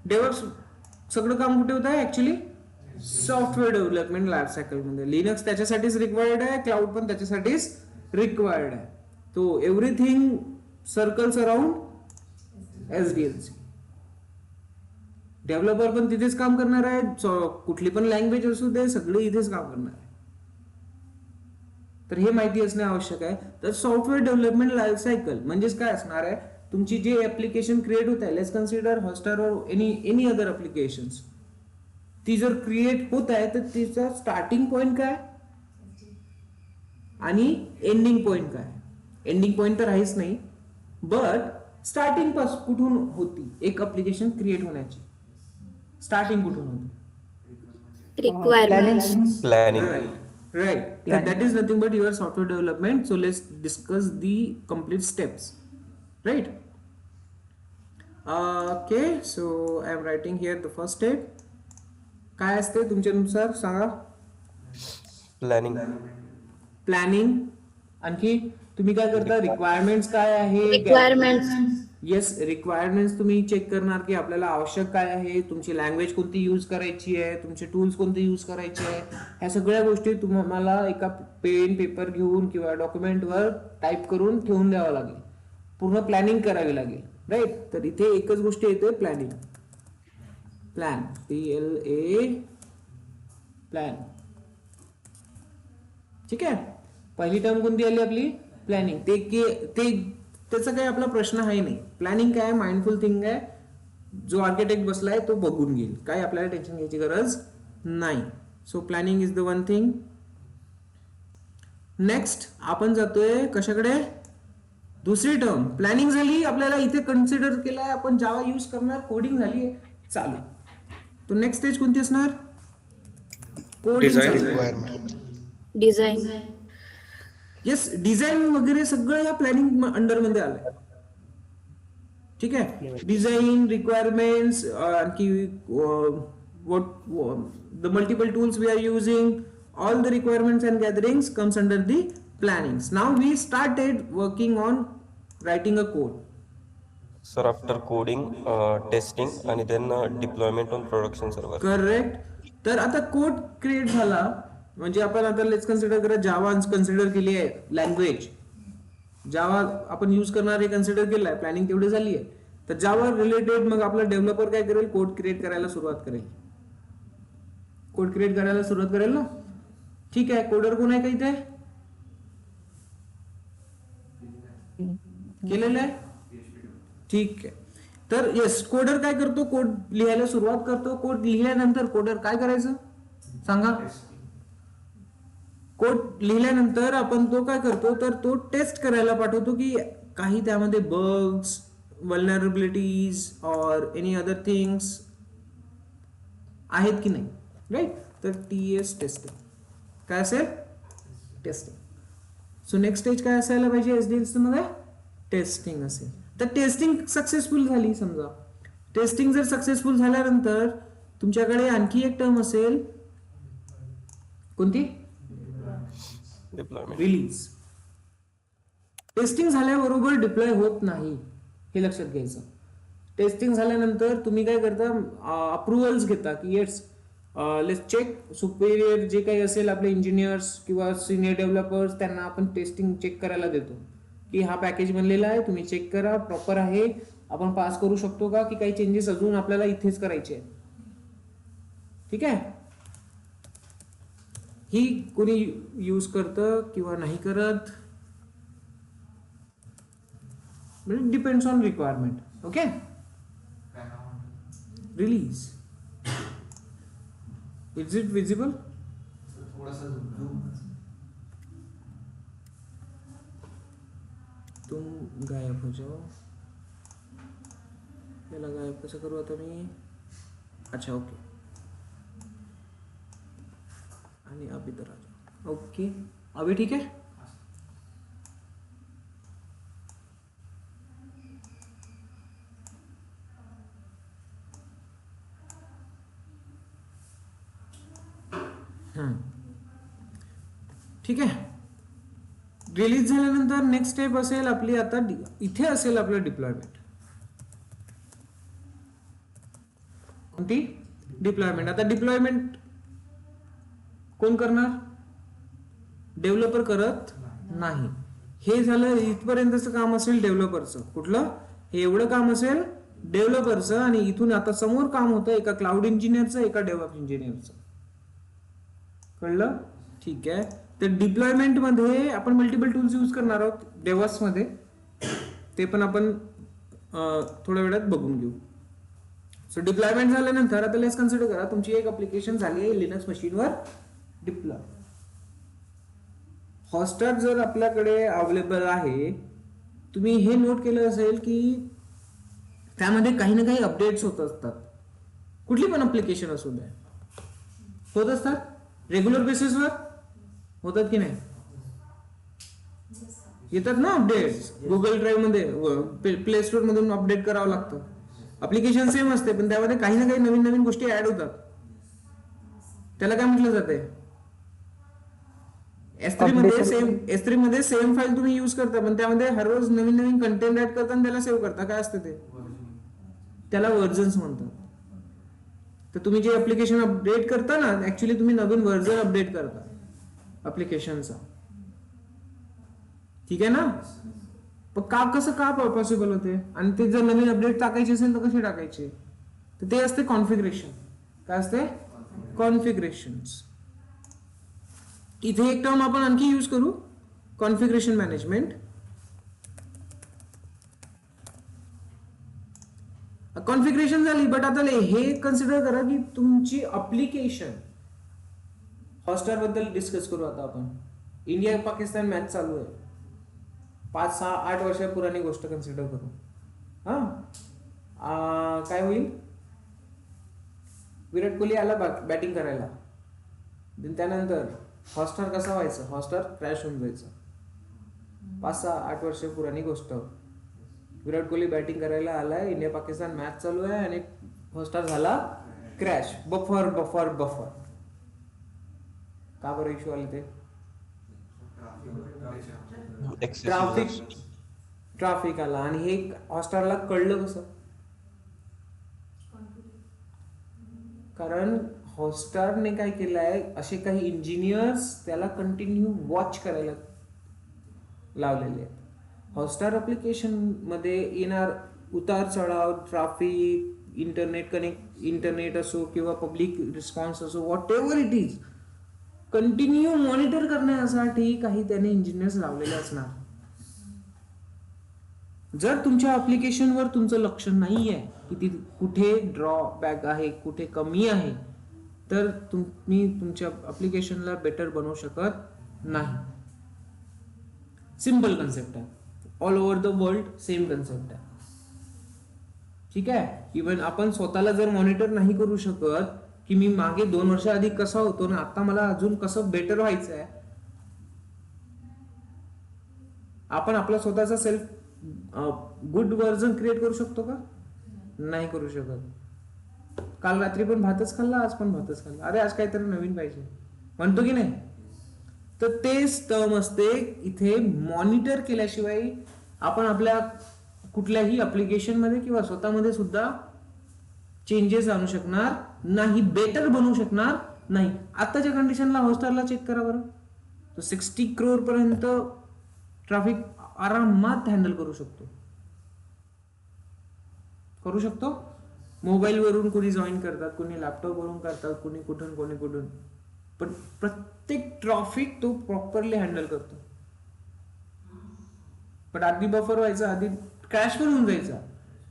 डेव्हऑप्स सगळं काम कुठे होत आहे actually software development life cycle मध्ये लिनक्स त्याच्यासाठीच रिक्वायर्ड आहे, क्लाउड पण त्याच्यासाठीच रिक्वायर्ड आहे. तो everything circles around SDLC. Developer पण तिथेच काम करणार आहे, कुठली पण लँग्वेज असू दे सगळे इथेच काम करणार आहे. तर हे माहिती असणे आवश्यक आहे. तर सॉफ्टवेअर डेव्हलपमेंट लाईफ सायकल म्हणजेच काय असणार आहे, तुमची जे ऍप्लिकेशन क्रिएट होत आहे, लेट्स कन्सिडर हॉटस्टार और एनी अदर ऍप्लिकेशन्स, ती जर क्रिएट होत आहे तर तिचा स्टार्टिंग पॉइंट काय आणि एंडिंग पॉइंट काय. एंडिंग पॉइंट तर आहेच नाही, बट स्टार्टिंग पास कुठून होती एक ऍप्लिकेशन क्रिएट होण्याची, स्टार्टिंग कुठून होती. Requirements. Planning. Right. That is nothing but your software development. So let's discuss the complete steps. Right. Okay. So I am writing here the first step. काय असते तुमच्यानुसार सांगा. Planning. Planning. आणखी तुम्ही काय करता, रिक्वायरमेंट्स काय आहे. Requirements. येस, रिक्वायरमेंट्स तुम्ही चेक करणार की आपल्याला आवश्यक काय आहे, तुमची लँग्वेज कोणती यूज करायची आहे, तुमचे टूल्स कोणते यूज करायचे आहे. ह्या सगळ्या गोष्टी तुम्हाला एका पेन पेपर घेऊन किंवा डॉक्युमेंटवर टाईप करून ठेवून द्यावं लागेल. पूर्ण प्लॅनिंग करावी लागेल. राईट. तर इथे एकच गोष्ट येते, प्लॅनिंग. Plan, PLA, plan. ठीक आहे. पहिली टर्म कोणती आली आपली, प्लॅनिंग. ते त्याचा काही आपला प्रश्न आहे नाही. प्लॅनिंग काय माइंडफुल थिंग आहे, जो आर्किटेक्ट बसलाय तो बघून घेईल, काय आपल्याला टेन्शन घ्यायची गरज नाही. So planning is the one thing. Next आपण जातोय कशाकडे, दुसरी टर्म. प्लॅनिंग झाली, आपल्याला इथे कन्सिडर केलाय आपण जावा यूज करणार, कोडिंग झाली चालू. तो नेक्स्ट स्टेज कोणती असणार, कोडिंग. Design. येस, डिझाईन वगैरे सगळं या प्लॅनिंग अंडर मध्ये आलंय. ठीक आहे. डिझाईन, रिक्वायरमेंट्स, आणखी the multiple tools we are using, all the requirements and gatherings comes under the plannings. Now we started working on writing a code. So after coding, testing, and then deployment on production server. Correct. तर आता code create झाला म्हणजे आपण आता let's consider करा, जावा consider केली आहे language, जावा आपण यूज करणार हे कन्सिडर केलं आहे, प्लॅनिंग तेवढी झाली आहे. तर जावा रिलेटेड मग आपला डेव्हलपर काय करेल, कोड क्रिएट करायला सुरुवात करेल. कोड क्रिएट करायला सुरुवात करेल ना. ठीक आहे. कोडर कोण आहे का इथे, केलेलं आहे. ठीक आहे. तर येस, कोडर काय करतो, कोड लिहायला सुरुवात करतो. कोड लिहिल्यानंतर कोडर काय करायचं सांगा. कोड लिहिल्यानंतर आपण तो काय करतो, तर तो टेस्ट करायला पाठवतो की काही त्यामध्ये बग्स, वल्नरेबिलिटीज और एनी अदर थिंग्स आहेत की नाही. राईट. तर TS टेस्टिंग काय असेल, टेस्टिंग. सो नेक्स्ट स्टेज काय असायला पाहिजे SDLC मध्ये, टेस्टिंग असेल. तर टेस्टिंग सक्सेसफुल झाली समजा. टेस्टिंग जर सक्सेसफुल झाल्यानंतर तुमच्याकडे आणखी एक टर्म असेल, कोणती, Deployment. रिलीज. टेस्टिंग झाल्याबरोबर डिप्लॉय होत नाही, हे लक्षात घ्यायचं. टेस्टिंग झाल्यानंतर तुम्ही काय करता, अप्रुव्हल्स घेता की येस लेट्स चेक. सुपेरियर जे काही असेल आपले इंजिनियर्स किंवा सिनियर डेव्हलपर्स, त्यांना आपण टेस्टिंग चेक करायला देतो की हा पॅकेज बनलेला आहे, तुम्ही चेक करा प्रॉपर आहे, आपण पास करू शकतो का, की काही चेंजेस अजून आपल्याला इथेच करायचे आहेत. ठीक आहे. ही कोणी यूज करतं किंवा नाही करत, depends on requirement. Okay. Release, is it visible, थोडासा zoom. तुम गायब हो जाओ. याला गायब कसं करू आता मी, अच्छा ओके. आणि आप इधर आ जाओ. ओके, अभी ठीक है. ठीक आहे. रिलीज झाल्यानंतर नेक्स्ट स्टेप असेल आपली, आता इथे असेल आपलं डिप्लॉयमेंट. कोणती, डिप्लॉयमेंट. आता डिप्लॉयमेंट कोण करणार? डेव्हलपर करत नाही. हे झालं इथपर्यंतचं काम असेल डेव्हलपरचं. कुठलं? हे एवढं काम असेल डेव्हलपरचं. आणि इथून आता समोर काम होतं एका क्लाउड इंजिनियरचं, एका डेव्हलप इंजिनियरचं. कळलं? ठीक आहे. तर डिप्लॉयमेंट मध्ये आपण मल्टिपल टूल्स यूज करणार आहोत डेव्हऑप्स मध्ये. ते पण आपण थोड्या वेळात बघून घेऊ. सो डिप्लॉयमेंट झाल्यानंतर आता लेट्स कन्सिडर करा तुमची एक ऍप्लिकेशन झाली आहे लिनक्स मशीनवर डिप्लॉय. हॉटस्टार जर आपल्याकडे अवेलेबल आहे, तुम्ही हे नोट केलं असेल की त्यामध्ये काही ना काही अपडेट्स होत असतात. कुठली पण ऍप्लिकेशन असू द्या, होत असतात रेग्युलर बेसिसवर. होतात की नाही? येतात ना अपडेट्स. गुगल ड्राईव्ह मध्ये, प्ले स्टोर मधून अपडेट करावं लागतं. ऍप्लिकेशन सेम असते पण त्यामध्ये काही ना काही नवीन नवीन गोष्टी ऍड होतात. त्याला काय म्हटलं जाते? S3 मध्ये सेम फाईल तुम्ही युज करता पण त्यामध्ये हर रोज नवीन नवीन कंटेंट ऍड करता आणि त्याला सेव्ह करता. काय असतं ते? त्याला व्हर्जन्स म्हणतात. तर तुम्ही जे ऍप्लिकेशन अपडेट करता ना, ऍक्च्युली तुम्ही नवीन व्हर्जन अपडेट करता ऍप्लिकेशनचा. ठीक आहे ना? पण कसं का पॉसिबल होते? आणि ते जर नवीन अपडेट टाकायचे असेल तर कसे टाकायचे? तर ते असते कॉन्फिगरेशन. काय असते? कॉन्फिगरेशन्स. इथे एक टर्म आपण आणखी यूज करू, कॉन्फिगरेशन मॅनेजमेंट. कॉन्फिगरेशन झाली, बट आता हे कन्सिडर करा की तुमची अप्लिकेशन, हॉटस्टार बद्दल डिस्कस करू आता आपण. इंडिया पाकिस्तान मॅच चालू आहे, 5, 6, 8 वर्षा पुराणी गोष्ट कन्सिडर करू. काय होईल? विराट कोहली आला बॅटिंग करायला, त्यानंतर हॉटस्टार कसा व्हायचं? हॉटस्टार क्रॅश होऊन जायचं. 5, 6, 8 वर्ष पुराणी गोष्ट. विराट कोहली बॅटिंग करायला आलाय, इंडिया पाकिस्तान मॅच चालू आहे आणि हॉटस्टार झाला क्रॅश. Buffer buffer buffer. का बरं इश्यू आले ते? ट्रॅफिक आला. आणि हे हॉटस्टारला कळलं कसं? कारण हॉटस्टारने काय केलंय, असे काही इंजिनियर्स त्याला कंटिन्यू वॉच करायला लावलेले आहेत. हॉटस्टार ऍप्लिकेशन मध्ये येणार उतार चढाव, ट्रॅफिक, इंटरनेट असो किंवा पब्लिक रिस्पॉन्स असो, what ever it is, continue monitor करण्यासाठी काही त्याने इंजिनियर्स लावलेले असणार. जर तुमच्या ऍप्लिकेशनवर तुमचं लक्ष नाहीये की ती कुठे ड्रॉबॅक आहे, कुठे कमी आहे, तर तुम्ही तुमच्या ऍप्लिकेशनला बेटर बनवू शकत नाही. सिंपल कन्सेप्ट आहे. All over the world same concept आहे. ठीक आहे. इव्हन आपण स्वतःला जर मॉनिटर नाही करू शकत की मी मागे 2 वर्ष आधी कसा होतो ना आता मला अजून कसं बेटर व्हायचं आहे, आपण आपला स्वतःचा सेल्फ गुड व्हर्जन क्रिएट करू शकतो का? नाही करू शकत. काल रात्री पण भातच खाल्ला, आज पण भातच खाल्ला. अरे आज काहीतरी नवीन पाहिजे म्हणतो की नाही? तर तेच टर्म असते इथे. मॉनिटर केल्याशिवाय आपण आपल्या कुठल्याही ऍप्लिकेशन मध्ये किंवा स्वतःमध्ये सुद्धा चेंजेस आणू शकणार नाही, बेटर बनवू शकणार नाही. आताच्या कंडिशनला हॉटस्टारला चेक करा बरं. तो 60 करोड पर्यंत ट्रॅफिक आरामात हँडल करू शकतो. मोबाईल वरून कोणी जॉईन करतात, कोणी लॅपटॉप वरून करतात, कोणी कुठून, पण प्रत्येक ट्रॅफिक तो प्रॉपरली हँडल करतो. पण आधी बफर व्हायचा, आधी क्रॅश पण होऊन जायचा.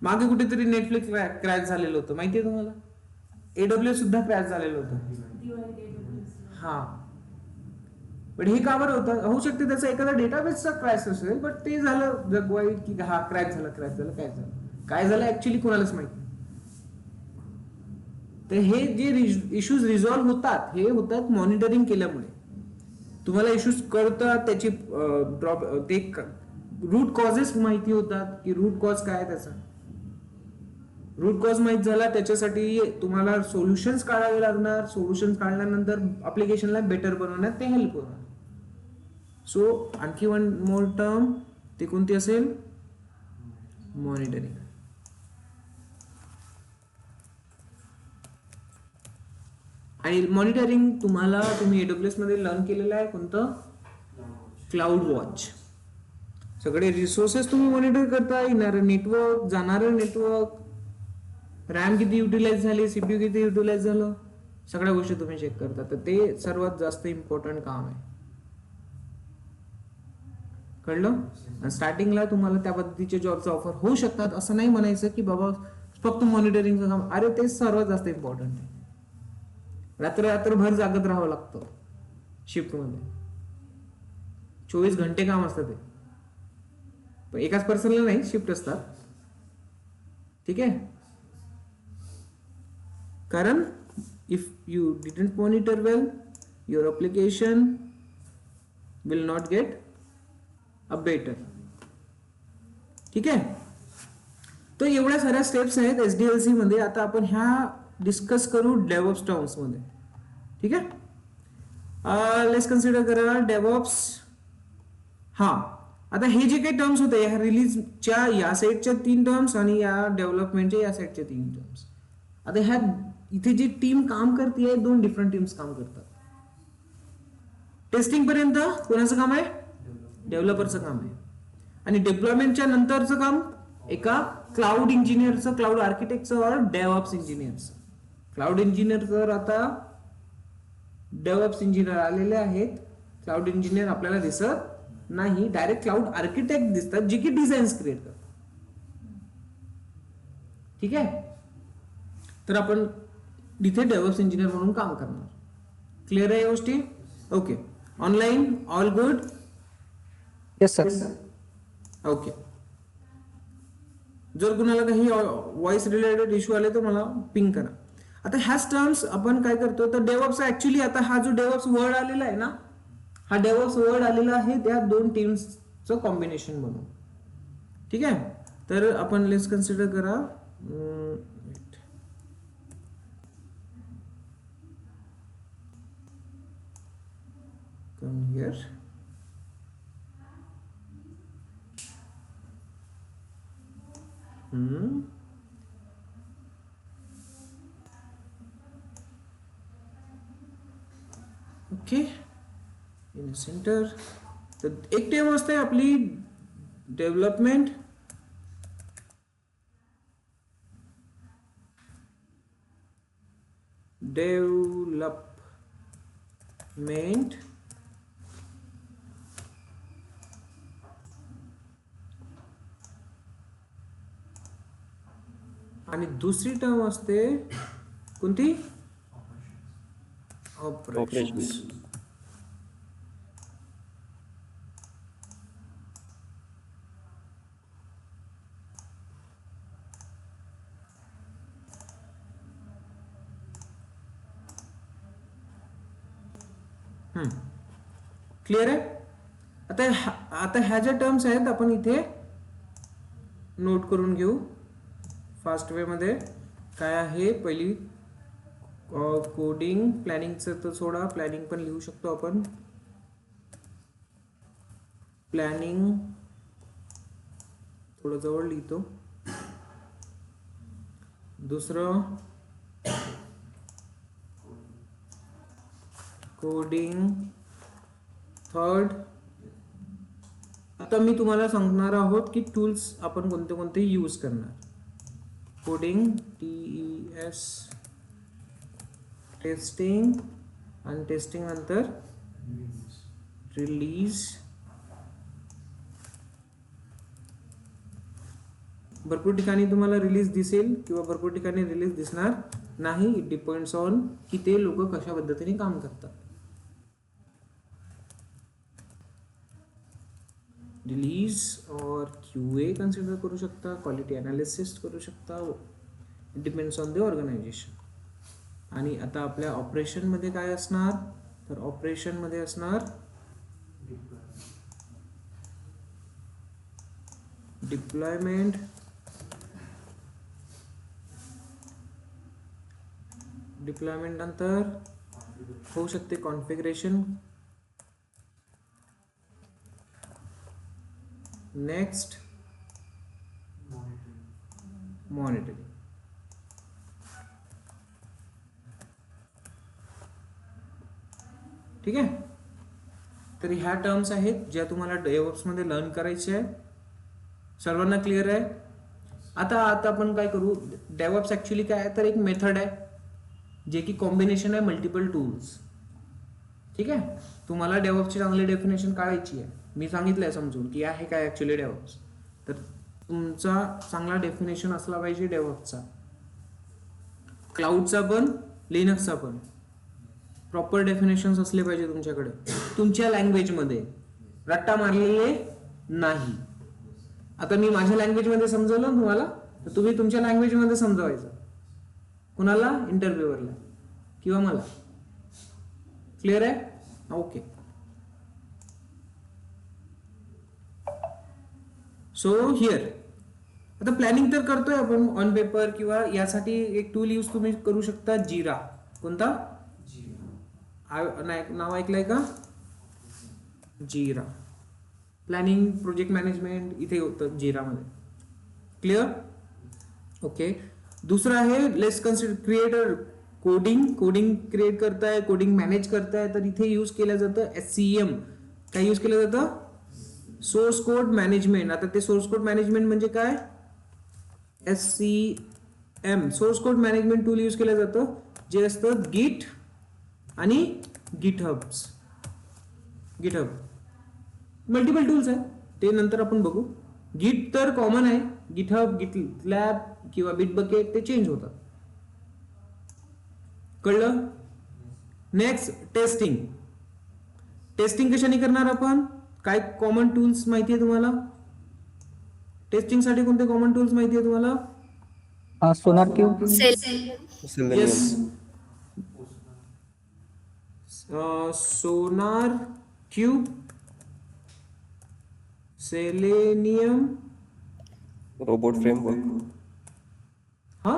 मागे कुठेतरी नेटफ्लिक्स क्रॅश झालेलं होतं, माहितीये तुम्हाला? AWS सुद्धा क्रॅश झालेलं होतं. हा, पण हे का बरं होतं? होऊ शकते त्याचा एखादा डेटाबेसचा क्रॅश असेल, बट ते झालं जगवाईट की हा क्रॅश झाला. काय झालं ऍक्च्युली कोणालाच माहिती. तर हे जे इश्यूज रिझॉल्व्ह होतात, हे होतात मॉनिटरिंग केल्यामुळे. तुम्हाला इश्यूज कळतात, त्याची ते रूट कॉजेस माहिती होतात की रूट कॉज काय आहे त्याचा. रूट कॉज माहित झाला, त्याच्यासाठी तुम्हाला सोल्युशन्स काढावे लागणार. सोल्युशन्स काढल्यानंतर ऍप्लिकेशनला बेटर बनवण्यात ते हेल्प होणार. सो आणखी वन मोर टर्म, ते कोणती असेल? मॉनिटरिंग. आणि मॉनिटरिंग तुम्ही AWS मध्ये लर्न केलेलं आहे कोणतं? Cloud watch. सगळे रिसोर्सेस तुम्ही मॉनिटर करता, येणारं नेटवर्क, जाणारं नेटवर्क, रॅम किती युटिलाइज झाली, CPU किती युटिलाइज झालं, सगळ्या गोष्टी तुम्ही चेक करता. तर ते सर्वात जास्त इम्पॉर्टंट काम आहे. कळलं? स्टार्टिंगला तुम्हाला त्या पद्धतीचे जॉबचा ऑफर होऊ शकतात. असं नाही म्हणायचं की बाबा फक्त मॉनिटरिंगचं काम. अरे ते सर्वात जास्त इम्पॉर्टंट आहे. रात्रभर जागत राहावं लागतं शिफ्टमध्ये. 24 घंटे काम असतं ते. पण एकाच पर्सनला नाही, शिफ्ट असतात. ठीक आहे. कारण if you didn't monitor well, your application will not get better. ठीक आहे. तर एवढ्या साऱ्या स्टेप्स आहेत SDLC मध्ये. आता आपण ह्या डिस्कस करू डेव्हऑप्स टर्म्स मध्ये. ठीक आहे. लेट्स कन्सिडर करा डेव्हऑप्स. हा, आता हे जे काही टर्म्स होते, ह्या रिलीजच्या या साईडच्या 3 टर्म्स आणि या डेव्हलपमेंटच्या या साईडच्या 3 टर्म्स. आता ह्या इथे जी टीम काम करते, 2 डिफरंट टीम्स काम करतात. टेस्टिंग पर्यंत कोणाचं काम आहे? डेव्हलपरचं काम आहे. आणि डिप्लॉयमेंटच्या नंतरचं काम एका क्लाउड इंजिनियरचं, क्लाउड आर्किटेक्टचं और डेव्हऑप्स इंजिनियरचं. क्लाउड इंजिनियर तर आता डेव्हऑप्स इंजिनियर आलेले आहेत. क्लाउड इंजिनियर आपल्याला दिसत नाही, डायरेक्ट क्लाउड आर्किटेक्ट दिसतात, जे की डिझाईन्स क्रिएट करतात. ठीक आहे. तर आपण इथे डेव्हऑप्स इंजिनियर म्हणून काम करणार. क्लिअर आहे गोष्टी? Okay. Online all good? Yes sir. Okay. जर कुणाला काही व्हॉइस रिलेटेड इश्यू आले तर मला पिंग करा. आता ह्याच टर्म्स आपण काय करतो, तर डेव्हऑप्स ऍक्च्युली आता हा जो डेव्हऑप्स वर्ड आलेला आहे ना, हा डेव्हऑप्स वर्ड आलेला आहे त्या 2 टीम्सचं कॉम्बिनेशन म्हणून. ठीक आहे. तर आपण लेट्स कन्सिडर करा. Come here. Okay. In centre. तर एक टीम असते आपली डेव्हलपमेंट. आणि दुसरी टर्म असते कोणती? ऑपरेशन्स. क्लिअर आहे. आता ह्या ज्या टर्म्स आहेत आपण इथे नोट करून घेऊ फास्ट वे मध्ये. काय आहे? पहिली कोडिंग. प्लॅनिंगचं तर सोडा, प्लॅनिंग पण लिहू शकतो आपण. प्लॅनिंग थोडं जवळ लिहितो. दुसरं कोडिंग. थर्ड, आता मी तुम्हाला सांगणार आहोत की टूल्स आपण कोणते कोणते यूज करणार. कोडिंग, TES, टेस्टिंग, आणि टेस्टिंग नंतर रिलीज. भरपूर ठिकाणी तुम्हाला रिलीज दिसेल किंवा भरपूर ठिकाणी रिलीज दिसणार नाही. इट डिपेंड्स ऑन की ते लोक कशा पद्धतीने काम करतात. रिलीज और QA कन्सिडर करू शकता, क्वालिटी अनालिसिस करू शकता. It depends on the organisation. आणि आता आपल्या ऑपरेशन मध्ये काय असणार, तर ऑपरेशन मध्ये असणार डिप्लॉयमेंट, डिप्लॉयमेंट नंतर होऊ शकते कॉन्फिगरेशन. Next monitoring. ठीक आहे. तर ह्या टर्म्स आहेत ज्या तुम्हाला DevOps मध्ये लर्न करायचे आहे. सर्वांना क्लिअर आहे. आता आपण काय करू, DevOps ऍक्च्युली काय आहे तर एक मेथड आहे जे की कॉम्बिनेशन आहे मल्टिपल टूल्स. ठीक आहे. तुम्हाला DevOps ची चांगली डेफिनेशन काढायची आहे. मी सांगितलंय समजून की आहे काय ऍक्च्युली DevOps. तर तुमचा चांगला डेफिनेशन असला पाहिजे DevOpsचा, क्लाउडचा पण लिनक्सचा पण प्रॉपर डेफिनेशन्स असले पाहिजे तुमच्याकडे, तुमच्या लँग्वेजमध्ये रट्टा मारलेले नाही. आता मी माझ्या लँग्वेजमध्ये समजवलं तुम्हाला, तर तुम्ही तुमच्या लँग्वेजमध्ये समजवायचं कुणाला, इंटरव्ह्यूअरला किंवा मला. क्लिअर आहे? ओके. सो हिअर आता प्लॅनिंग तर करतोय आपण ऑन पेपर, किंवा यासाठी एक टूल यूज तुम्ही करू शकता, जिरा. कोणता नाव ऐकलंय का? जिरा. प्लॅनिंग, प्रोजेक्ट मॅनेजमेंट इथे होतं जिरामध्ये. क्लिअर? ओके. दुसरं आहे let's consider creator coding create करताय, कोडिंग मॅनेज करताय, तर इथे यूज केलं जातं SCM. काय यूज केलं जातं? Source code management. आता ते सोर्स कोड मॅनेजमेंट म्हणजे काय? SCM, source code management tool use केलं जातं, जे असतं गिट आणि गिटहब. मल्टिपल टूल्स आहेत, ते नंतर आपण बघू. गिट तर कॉमन आहे, गिटहब, गिटलॅब किंवा बिटबकेट ते चेंज होतात. कळलं? नेक्स्ट टेस्टिंग कशाने करणार आपण? काय कॉमन टूल्स माहिती आहे तुम्हाला? टेस्टिंग साठी कोणते कॉमन टूल्स माहिती आहे तुम्हाला? सोनार क्यूब. Yes, Selenium. सोनार क्यूब, सेलेनियम. Robot framework. हा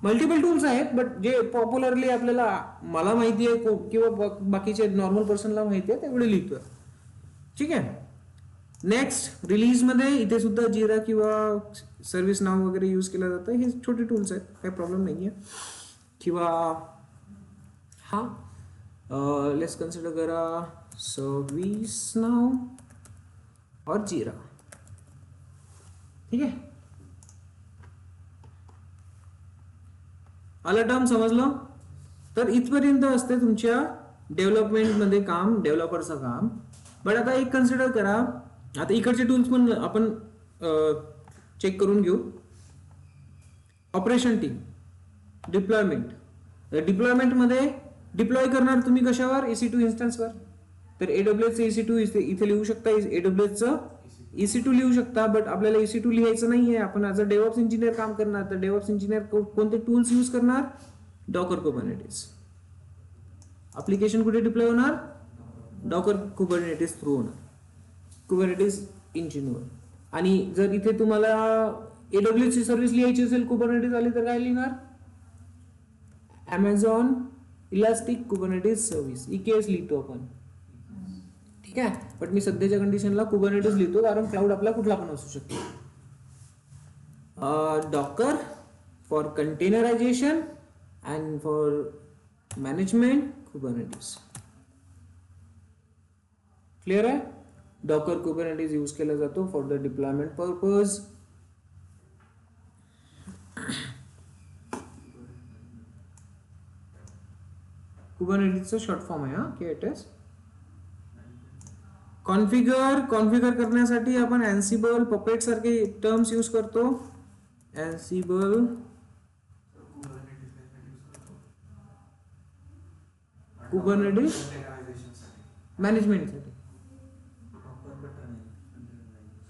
मल्टिपल टूल्स आहेत, बट जे पॉप्युलरली आपल्याला, मला माहिती आहे किंवा बाकीचे नॉर्मल पर्सनला माहिती आहे तेवढे लिहितोय. ठीक आहे. नेक्स्ट रिलीज मध्ये इथे सुद्धा जिरा किंवा सर्व्हिस नाव वगैरे यूज केलं जातं. हे छोटे टूल्स आहेत, काही प्रॉब्लेम नाहीये. किंवा हा लेट्स कन्सिडर करा सर्व्हिस नाव और जिरा. ठीक आहे. आला टर्म समजलं? तर इथपर्यंत असते तुमच्या डेव्हलपमेंटमध्ये काम, डेव्हलपरचं काम. बट आता एक कन्सिडर करा, आता इकडचे टूल्स पण आपण चेक करून घेऊ. ऑपरेशन टीम, डिप्लॉयमेंटमध्ये डिप्लॉय करणार तुम्ही कशावर? EC2 इन्स्टन्सवर. तर AWS EC2 इथे लिहू शकता, AWS EC2 लिहू शकता. बट आपल्याला EC2 लिहायचं नाहीये, आपण ॲज अ डेव्हऑप्स इंजिनियर काम करणार. तर डेव्हऑप्स इंजिनियर कोणते टूल्स यूज करणार? Docker Kubernetes. ऍप्लिकेशन कुठे डिप्लॉय होणार? डॉकर कुबरनेटिस थ्रू होणार, कुबरनेटिस इंजिनवर. आणि जर इथे तुम्हाला AWS ची सर्व्हिस लिहायची असेल कुबरनेटिस आली तर काय लिहिणार? Amazon elastic Kubernetes service, EKS लिहितो आपण. ठीक आहे. बट मी सध्याच्या कंडिशनला कुबरनेटिस लिहितो, कारण क्लाउड आपला कुठला पण असू शकतो. Docker for containerization and for management Kubernetes. Clear आहे? डॉकर कुबरनेटिस यूज केला जातो फॉर द डिप्लॉयमेंट पर्पज. कुबरनेटिसचा शॉर्ट फॉर्म आहे हा, KTS. कॉन्फिगर करण्यासाठी आपण Ansible, Puppet सारखे टर्म्स यूज करतो. Ansible, कुबरनेटिस मॅनेजमेंटसाठी.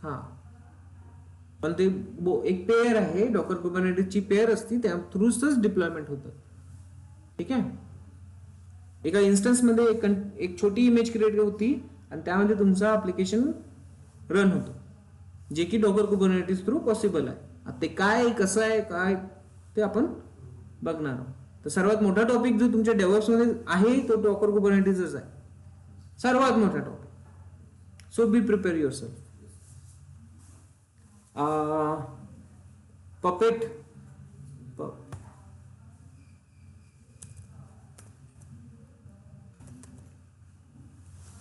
हा, पण ते एक पेअर आहे, डॉकर कुबरनेटिसची पेअर असती, त्या थ्रूच डिप्लॉयमेंट होतं. ठीक आहे. एका इन्स्टन्स मध्ये एक छोटी इमेज क्रिएट होती आणि त्यामध्ये तुमचा ऍप्लिकेशन रन होतो, जे की डॉकर कुबरनेटिस थ्रू पॉसिबल आहे. आता ते काय, कसं आहे, काय ते आपण बघणार आहोत. तर सर्वात मोठा टॉपिक जो तुमच्या डेव्हलप्स मध्ये आहे तो डॉकर कुबरनेटिसच आहे, सर्वात मोठा topic. So be prepare your self. Puppet,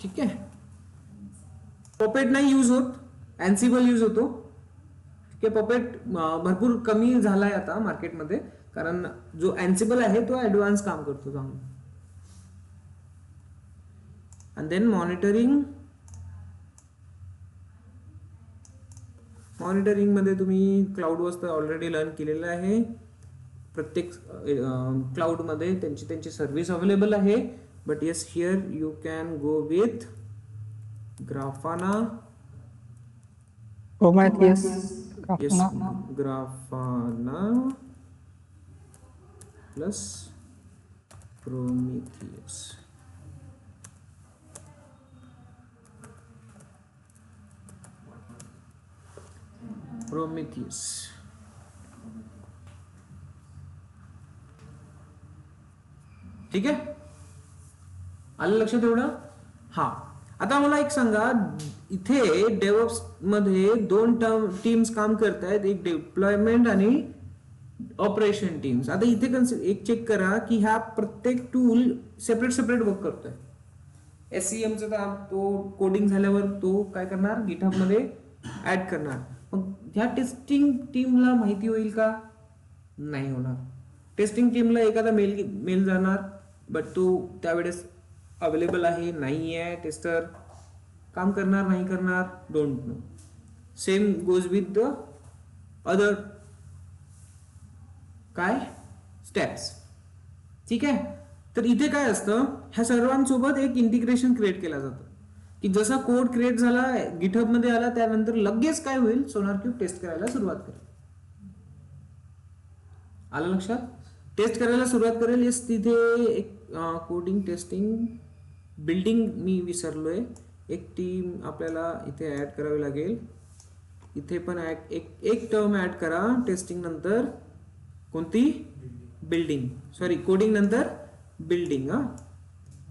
ठीक आहे. पपेट नाही यूज होत, अँसिबल यूज होतो. ठीक आहे. पपेट भरपूर कमी झालाय आता मार्केटमध्ये, कारण जो अँसिबल आहे तो ऍडव्हान्स काम करतो चांगलं. आणि देन मॉनिटरिंग मध्ये तुम्ही क्लाउड वस्तू ऑलरेडी लर्न केलेलं आहे. प्रत्येक क्लाउड मध्ये त्यांची सर्व्हिस अवेलेबल आहे. But yes, here you can go with Grafana. Prometheus, Yes, Grafana. Grafana plus Prometheus. Prometheus. ठीक आहे, आलं लक्षात एवढं? हा. आता मला एक सांगा, इथे डेव्हऑप्स मध्ये दोन टीम्स काम करतायत, एक डिप्लॉयमेंट आणि ऑपरेशन टीम्स. आता इथे एक चेक करा की ह्या प्रत्येक टूल सेपरेट वर्क करतोय. SCM चा तो कोडिंग झाल्यावर तो काय करणार, गिटहब मध्ये ऍड करणार. मग ह्या टेस्टिंग टीमला माहिती होईल का? नाही होणार. टेस्टिंग टीमला एखादा मेल जाणार, बट तो त्यावेळेस अवेलेबल आहे नाही आहे, टेस्टर काम करणार नाही करणार, don't know. Same goes with the other काय स्टेप्स. ठीक आहे. तर इथे काय असतं, ह्या सर्वांसोबत एक इंटिग्रेशन क्रिएट केला जातं की जसा कोड क्रिएट झाला गिटहब मध्ये आला त्यानंतर लगेच काय होईल, सोनार क्यूब टेस्ट करायला सुरुवात करेल. आलं लक्षात? टेस्ट करायला सुरुवात करेल. येस, तिथे एक कोडिंग टेस्टिंग बिल्डिंग मी विसरलोय, एक टीम आपल्याला इथे ऍड करावी लागेल. इथे पण एक टर्म ऍड करा टेस्टिंग नंतर. कोणती? बिल्डिंग. सॉरी, कोडिंग नंतर बिल्डिंग.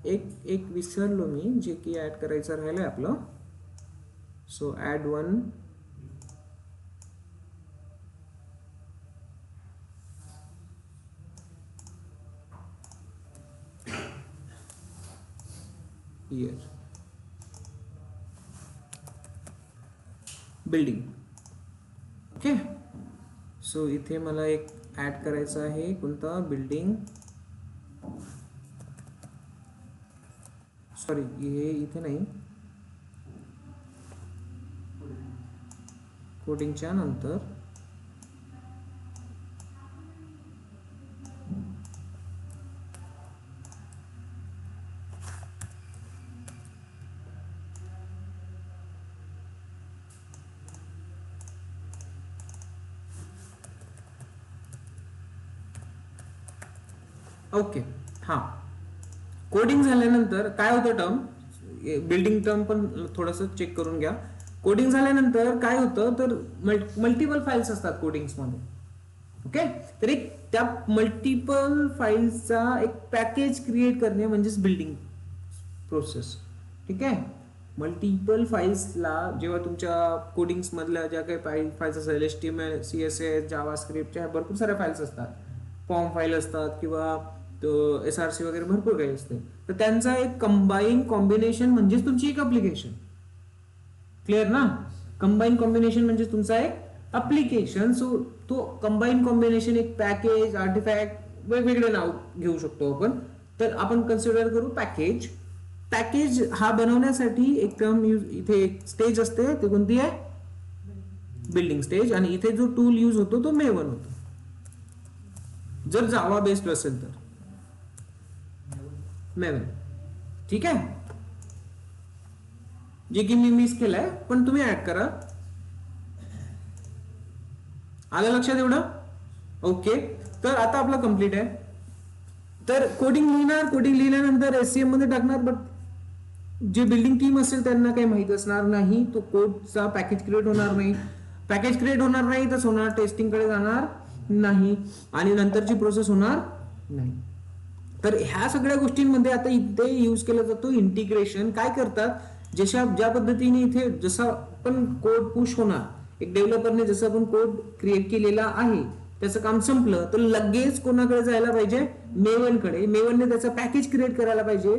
एक विसरलो मी, जे की ऍड करायचं राहिलंय आपलं. So add one. Here building. Okay. So इथे मला एक ऍड करायचं आहे, कोणता? बिल्डिंग. सॉरी, हे इथे नाही, कोडिंगच्या नंतर. ओके. हा, कोडिंग झाल्यानंतर काय होतं, टर्म बिल्डिंग टर्म पण थोडस चेक करून घ्या. कोडिंग झाल्यानंतर काय होतं, तर मल्टिपल फाईल्स असतात कोडिंग्स मध्ये. ओके. तर एक त्या मल्टिपल फाईल्सचा एक पॅकेज क्रिएट करणे म्हणजेच बिल्डिंग प्रोसेस. ठीक आहे. मल्टिपल फाईल्सला जेव्हा तुमच्या कोडिंग्स मधल्या ज्या काही फाईल्स असतात, HTML, CSS, जावास्क्रिप्टच्या भरपूर साऱ्या फाईल्स असतात, फॉर्म फाईल असतात किंवा SRC वगैरे भरपूर काही असते. तर त्यांचा एक कंबाईन कॉम्बिनेशन म्हणजेच तुमची एक अप्लिकेशन. क्लिअर ना? कंबाईन कॉम्बिनेशन म्हणजे तुमचा एक अप्लिकेशन. सो तो कंबाईन कॉम्बिनेशन एक पॅकेज, आर्टिफॅक्ट, वेगवेगळे नाव घेऊ शकतो आपण. तर आपण कन्सिडर करू पॅकेज. पॅकेज हा बनवण्यासाठी एक टर्म इथे एक स्टेज असते, ते कोणती आहे? Building stage. आणि इथे जो टूल यूज होतो तो मेवन होतो, जर जावा बेस्ड असेल तर मेवन. ठीक आहे. जे की मी मिस केलंय, पण तुम्ही ऍड करा. आलं लक्षात एवढं? ओके. तर आता आपलं कम्प्लीट आहे. तर कोडिंग लिहिणार, कोडिंग लिहिल्यानंतर SCM मध्ये टाकणार. बट जे बिल्डिंग टीम असेल त्यांना काही माहित असणार नाही, तो कोडचा पॅकेज क्रिएट होणार नाही. पॅकेज क्रिएट होणार नाही तर सोनार टेस्टिंग कडे जाणार नाही आणि नंतरची प्रोसेस होणार नाही. तर ह्या सगळ्या गोष्टींमध्ये आता इथे यूज केला जातो इंटिग्रेशन. काय करतात, ज्या पद्धतीने इथे जसा पण कोड पुश होणार, एक डेव्हलपरने जसं आपण कोड क्रिएट केलेला आहे त्याचं काम संपलं तर लगेच कोणाकडे जायला पाहिजे? मेवन कडे. मेवनने त्याचा पॅकेज क्रिएट करायला पाहिजे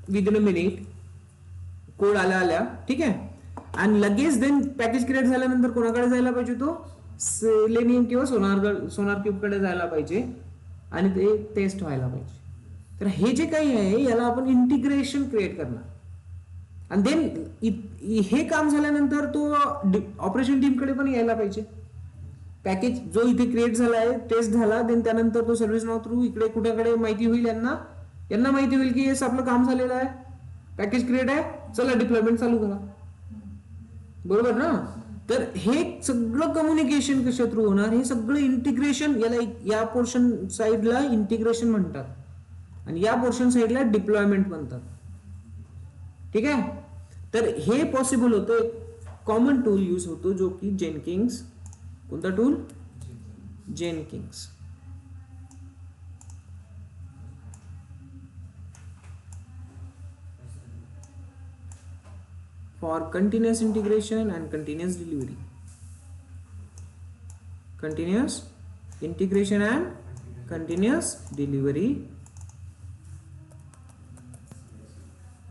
विदिन अ मिनिट. कोड आल्या ठीक आहे, आणि लगेच देन पॅकेज क्रिएट झाल्यानंतर कोणाकडे जायला पाहिजे, तो सेलेनियम किंवा सोनार क्यूब कडे जायला पाहिजे आणि ते टेस्ट व्हायला पाहिजे. तर हे जे काही आहे याला आपण इंटिग्रेशन क्रिएट करणार, आणि देन हे काम झाल्यानंतर तो ऑपरेशन टीम कडे पण यायला पाहिजे. पॅकेज जो इथे क्रिएट झाला आहे, टेस्ट झाला, देन त्यानंतर तो सर्व्हिस नाव थ्रू इकडे कुठेकडे माहिती होईल, यांना माहिती होईल की येस आपलं काम झालेलं आहे, पॅकेज क्रिएट आहे, चला डिप्लॉयमेंट चालू करा. बरोबर ना. तर हे सगळं कम्युनिकेशन कशा थ्रू होणार, हे सगळं इंटिग्रेशन, याला या पोर्शन साइडला इंटिग्रेशन म्हणतात आणि या पोर्शन साइडला डिप्लॉयमेंट म्हणतात. ठीक आहे. तर हे पॉसिबल होतं, कॉमन टूल यूज होतो जो की जेनकिंग्स. कोणता tool? जेनकिंग्स. for continuous integration and continuous delivery. Continuous integration and continuous delivery.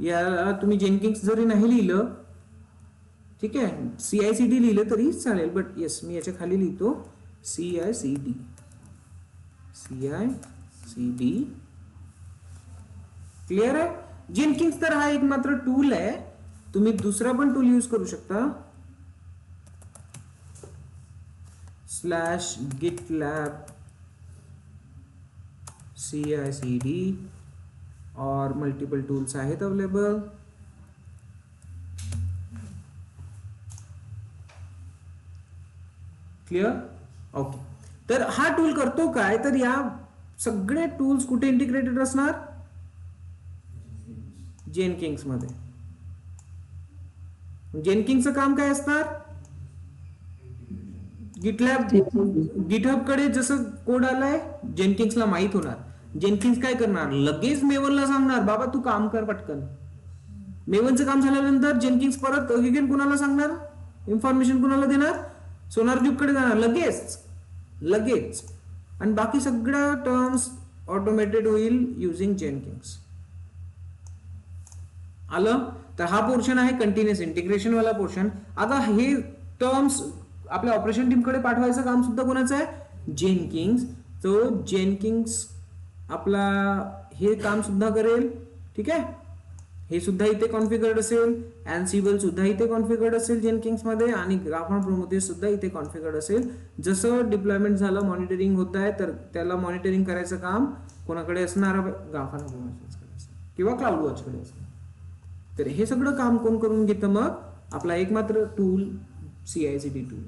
याला तुम्ही जेनकिंग्स जरी नाही लिहिलं, ठीक आहे, CI/CD लिहिलं तरी चालेल, बट येस मी याच्या खाली लिहितो CI/CD. क्लिअर आहे. जेनकिंग्स तर हा एक मात्र टूल आहे, तुम्ही दुसरा पण टूल यूज करू शकता, /GitLab CI/CD और मल्टिपल टूल्स आहेत अवेलेबल. क्लिअर. ओके. तर हा टूल करतो काय, तर या सगळे टूल्स कुठे इंटिग्रेटेड असणार? जेनकिंग्स मध्ये. जेनकिंगचं काम काय असणार? गिटहब कडे जसं कोड आलाय जेनकिंग्सला माहित होणार. जेनकिंग्स काय करणार, लगेच मेवनला सांगणार बाबा तू काम कर पटकन. मेवनचं काम झाल्यानंतर जेनकिंग्स परत अगेन कुणाला सांगणार, इन्फॉर्मेशन कुणाला देणार, सोनार क्यूब कडे जाणार लगेच, आणि बाकी सगळ्या टर्म्स ऑटोमेटेड होईल युजिंग जेनकिंग्स. आलं. तर हा पोर्शन आहे कंटिन्युअस इंटिग्रेशन वाला पोर्शन. आता हे टर्म्स आपल्या ऑपरेशन टीम कडे पाठवायचं काम सुद्धा कोणाचं आहे? जेनकिंग्स. तो जेनकिंग्स आपला हे काम सुद्धा करेल. ठीक आहे. हे सुद्धा इथे कॉन्फिगर्ड असेल, अँसिबल सुद्धा इथे कॉन्फिगर्ड असेल जेनकिंग्स मध्ये, आणि ग्राफन प्रोमेथियस सुद्धा इथे कॉन्फिगर्ड असेल. जसं डिप्लॉयमेंट झालं, मॉनिटरिंग होत आहे, तर त्याला मॉनिटरिंग करायचं काम कोणाकडे असणार? ग्राफन प्रोमेथियस किंवा क्लाउड वॉच कडे असणार. तर हे सगळं काम कोण करून घेतं? मग आपला एकमात्र टूल CI/CD टूल.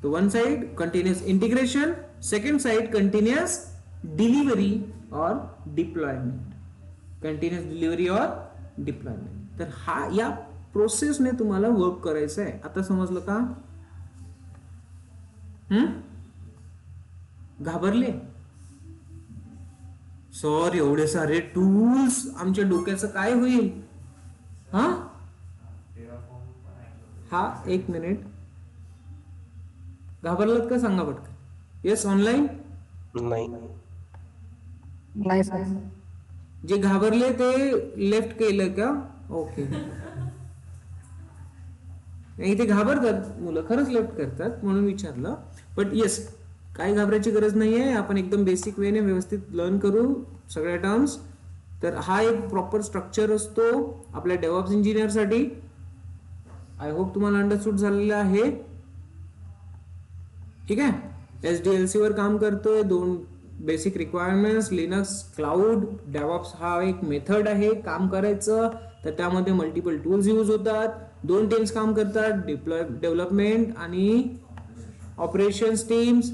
तो one side continuous integration, second side continuous delivery और डिप्लॉयमेंट. कंटिन्युअस डिलिव्हरी और डिप्लॉयमेंट. तर हा या प्रोसेसने तुम्हाला वर्क करायचं आहे. आता समजलं का? घाबरले? सर एवढे सारे टूल्स, आमच्या डोक्याचं काय होईल? हा एक मिनिट, घाबरलात का? सांगा पटकन. Yes online? नाही सर. जे घाबरले ते लेफ्ट केलं का? ओके. इथे घाबरतात मुलं, खरंच लेफ्ट करतात म्हणून विचारलं. बट येस, काही घाबरायची गरज नाहीये. आपण एकदम बेसिक वेने व्यवस्थित लर्न करू सगळ्या टर्म्स. तर हा एक प्रॉपर स्ट्रक्चर असतो आपल्या डेव्हऑप्स इंजिनियर साठी. आय होप तुम्हाला अंडरस्टूड झालेलं आहे. ठीक आहे. SDLC वर काम करतोय. 2 बेसिक रिक्वायरमेंट्स, लिनक्स, क्लाउड, डेव्हऑप्स हा एक मेथड आहे काम करायचं. तर त्यामध्ये मल्टिपल टूल्स यूज होतात. 2 टीम्स काम करतात, डेव्हलपमेंट आणि ऑपरेशन्स टीम्स.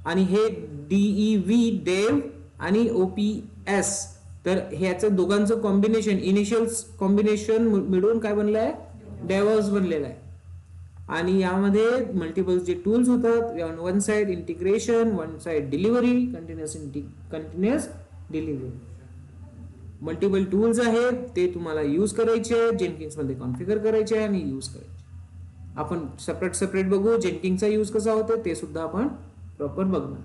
आणि हे DEV डेव आणि OPS, तर ह्याचं दोघांचं कॉम्बिनेशन, इनिशियल कॉम्बिनेशन मिळून काय बनलंय? डेव्हऑप्स बनलेलं आहे. आणि यामध्ये मल्टिपल जे टूल्स होतात, one side integration, one side delivery, continuous delivery. Multiple tools आहेत, ते तुम्हाला यूज करायचे, जेनकिंग्स मध्ये कॉन्फिगर करायचे आणि यूज करायचे. आपण सेपरेट बघू. जेनकिंगचा यूज कसा होतो ते सुद्धा आपण प्रॉपर बघणार.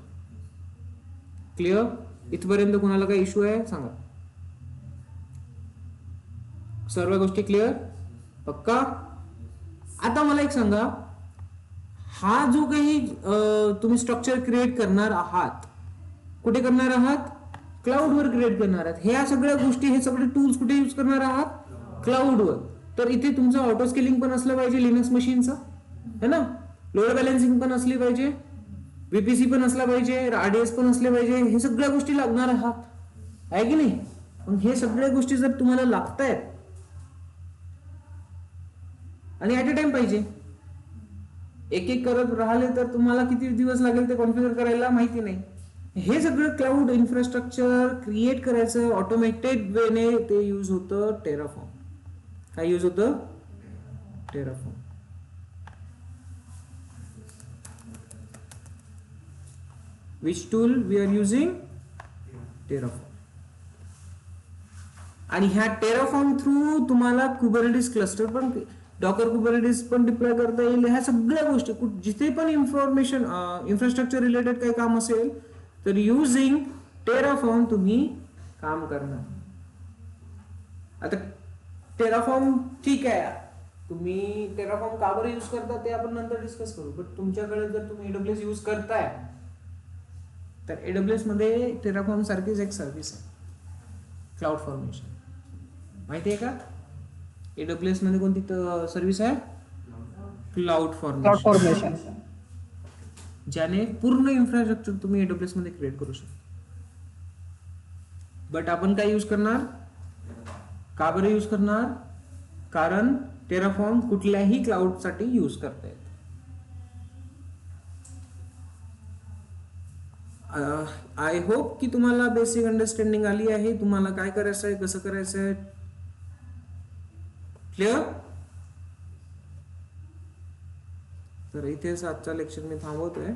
क्लिअर? इथपर्यंत कोणाला काही इश्यू आहे सांगा. सर्व गोष्टी क्लिअर? पक्का? आता मला एक सांगा, हा जो काही तुम्ही स्ट्रक्चर क्रिएट करणार आहात, कुठे करणार आहात? क्लाउड वर क्रिएट करणार आहात. ह्या सगळ्या गोष्टी, हे सगळे टूल्स कुठे यूज करणार आहात? क्लाउड वर. तर इथे तुमचं ऑटो स्केलिंग पण असलं पाहिजे लिनक्स मशीनचं, है ना? लोड बॅलन्सिंग पण असली पाहिजे, व्हीपीसी पण असला पाहिजे, आरडीएस पण असले पाहिजे. हे सगळ्या गोष्टी लागणार आहात, आहे की नाही? मग हे सगळ्या गोष्टी जर तुम्हाला लागतायत आणि ऍट अ टाइम पाहिजे, एक एक करत राहिले तर तुम्हाला किती दिवस लागेल ते कॉन्फिगर करायला माहिती नाही. हे सगळं क्लाउड इन्फ्रास्ट्रक्चर क्रिएट करायचं ऑटोमेटेड वेने ते यूज होतं टेराफॉर्म. काय यूज होतं? Terraform. Which tool we are using? Terraform. आणि ह्या टेराफॉर्म थ्रू तुम्हाला कुबरनेटिस क्लस्टर पण, डॉकर कुबरनेटिस पण डिप्लॉय करता येईल. ह्या सगळ्या गोष्टी जिथे पण इन्फॉर्मेशन इन्फ्रास्ट्रक्चर रिलेटेड काही काम असेल तर युजिंग टेराफॉर्म तुम्ही काम करणार. आता टेराफॉर्म ठीक आहे, तुम्ही टेराफॉर्म का बरं यूज करता ते आपण नंतर डिस्कस करू. बट तुमच्याकडे जर तुम्ही AWS यूज करताय तर AWS मध्ये टेराफॉर्म सारखीच एक सर्व्हिस आहे, क्लाउड फॉर्मेशन. माहिती आहे का? AWS मध्ये कोणती सर्व्हिस आहे? Cloud cloud formation, formation. ज्याने पूर्ण इन्फ्रास्ट्रक्चर तुम्ही AWS मध्ये क्रिएट करू शकता. बट आपण काय यूज करणार? का बरं यूज करणार? कारण टेराफॉर्म कुठल्याही क्लाउड साठी यूज करता येत. आय होप की तुम्हाला बेसिक अंडरस्टँडिंग आली आहे. तुम्हाला काय करायचं आहे, कसं करायचं आहे, क्लिअर? तर इथेच आजचा लेक्चर मी थांबवतोय.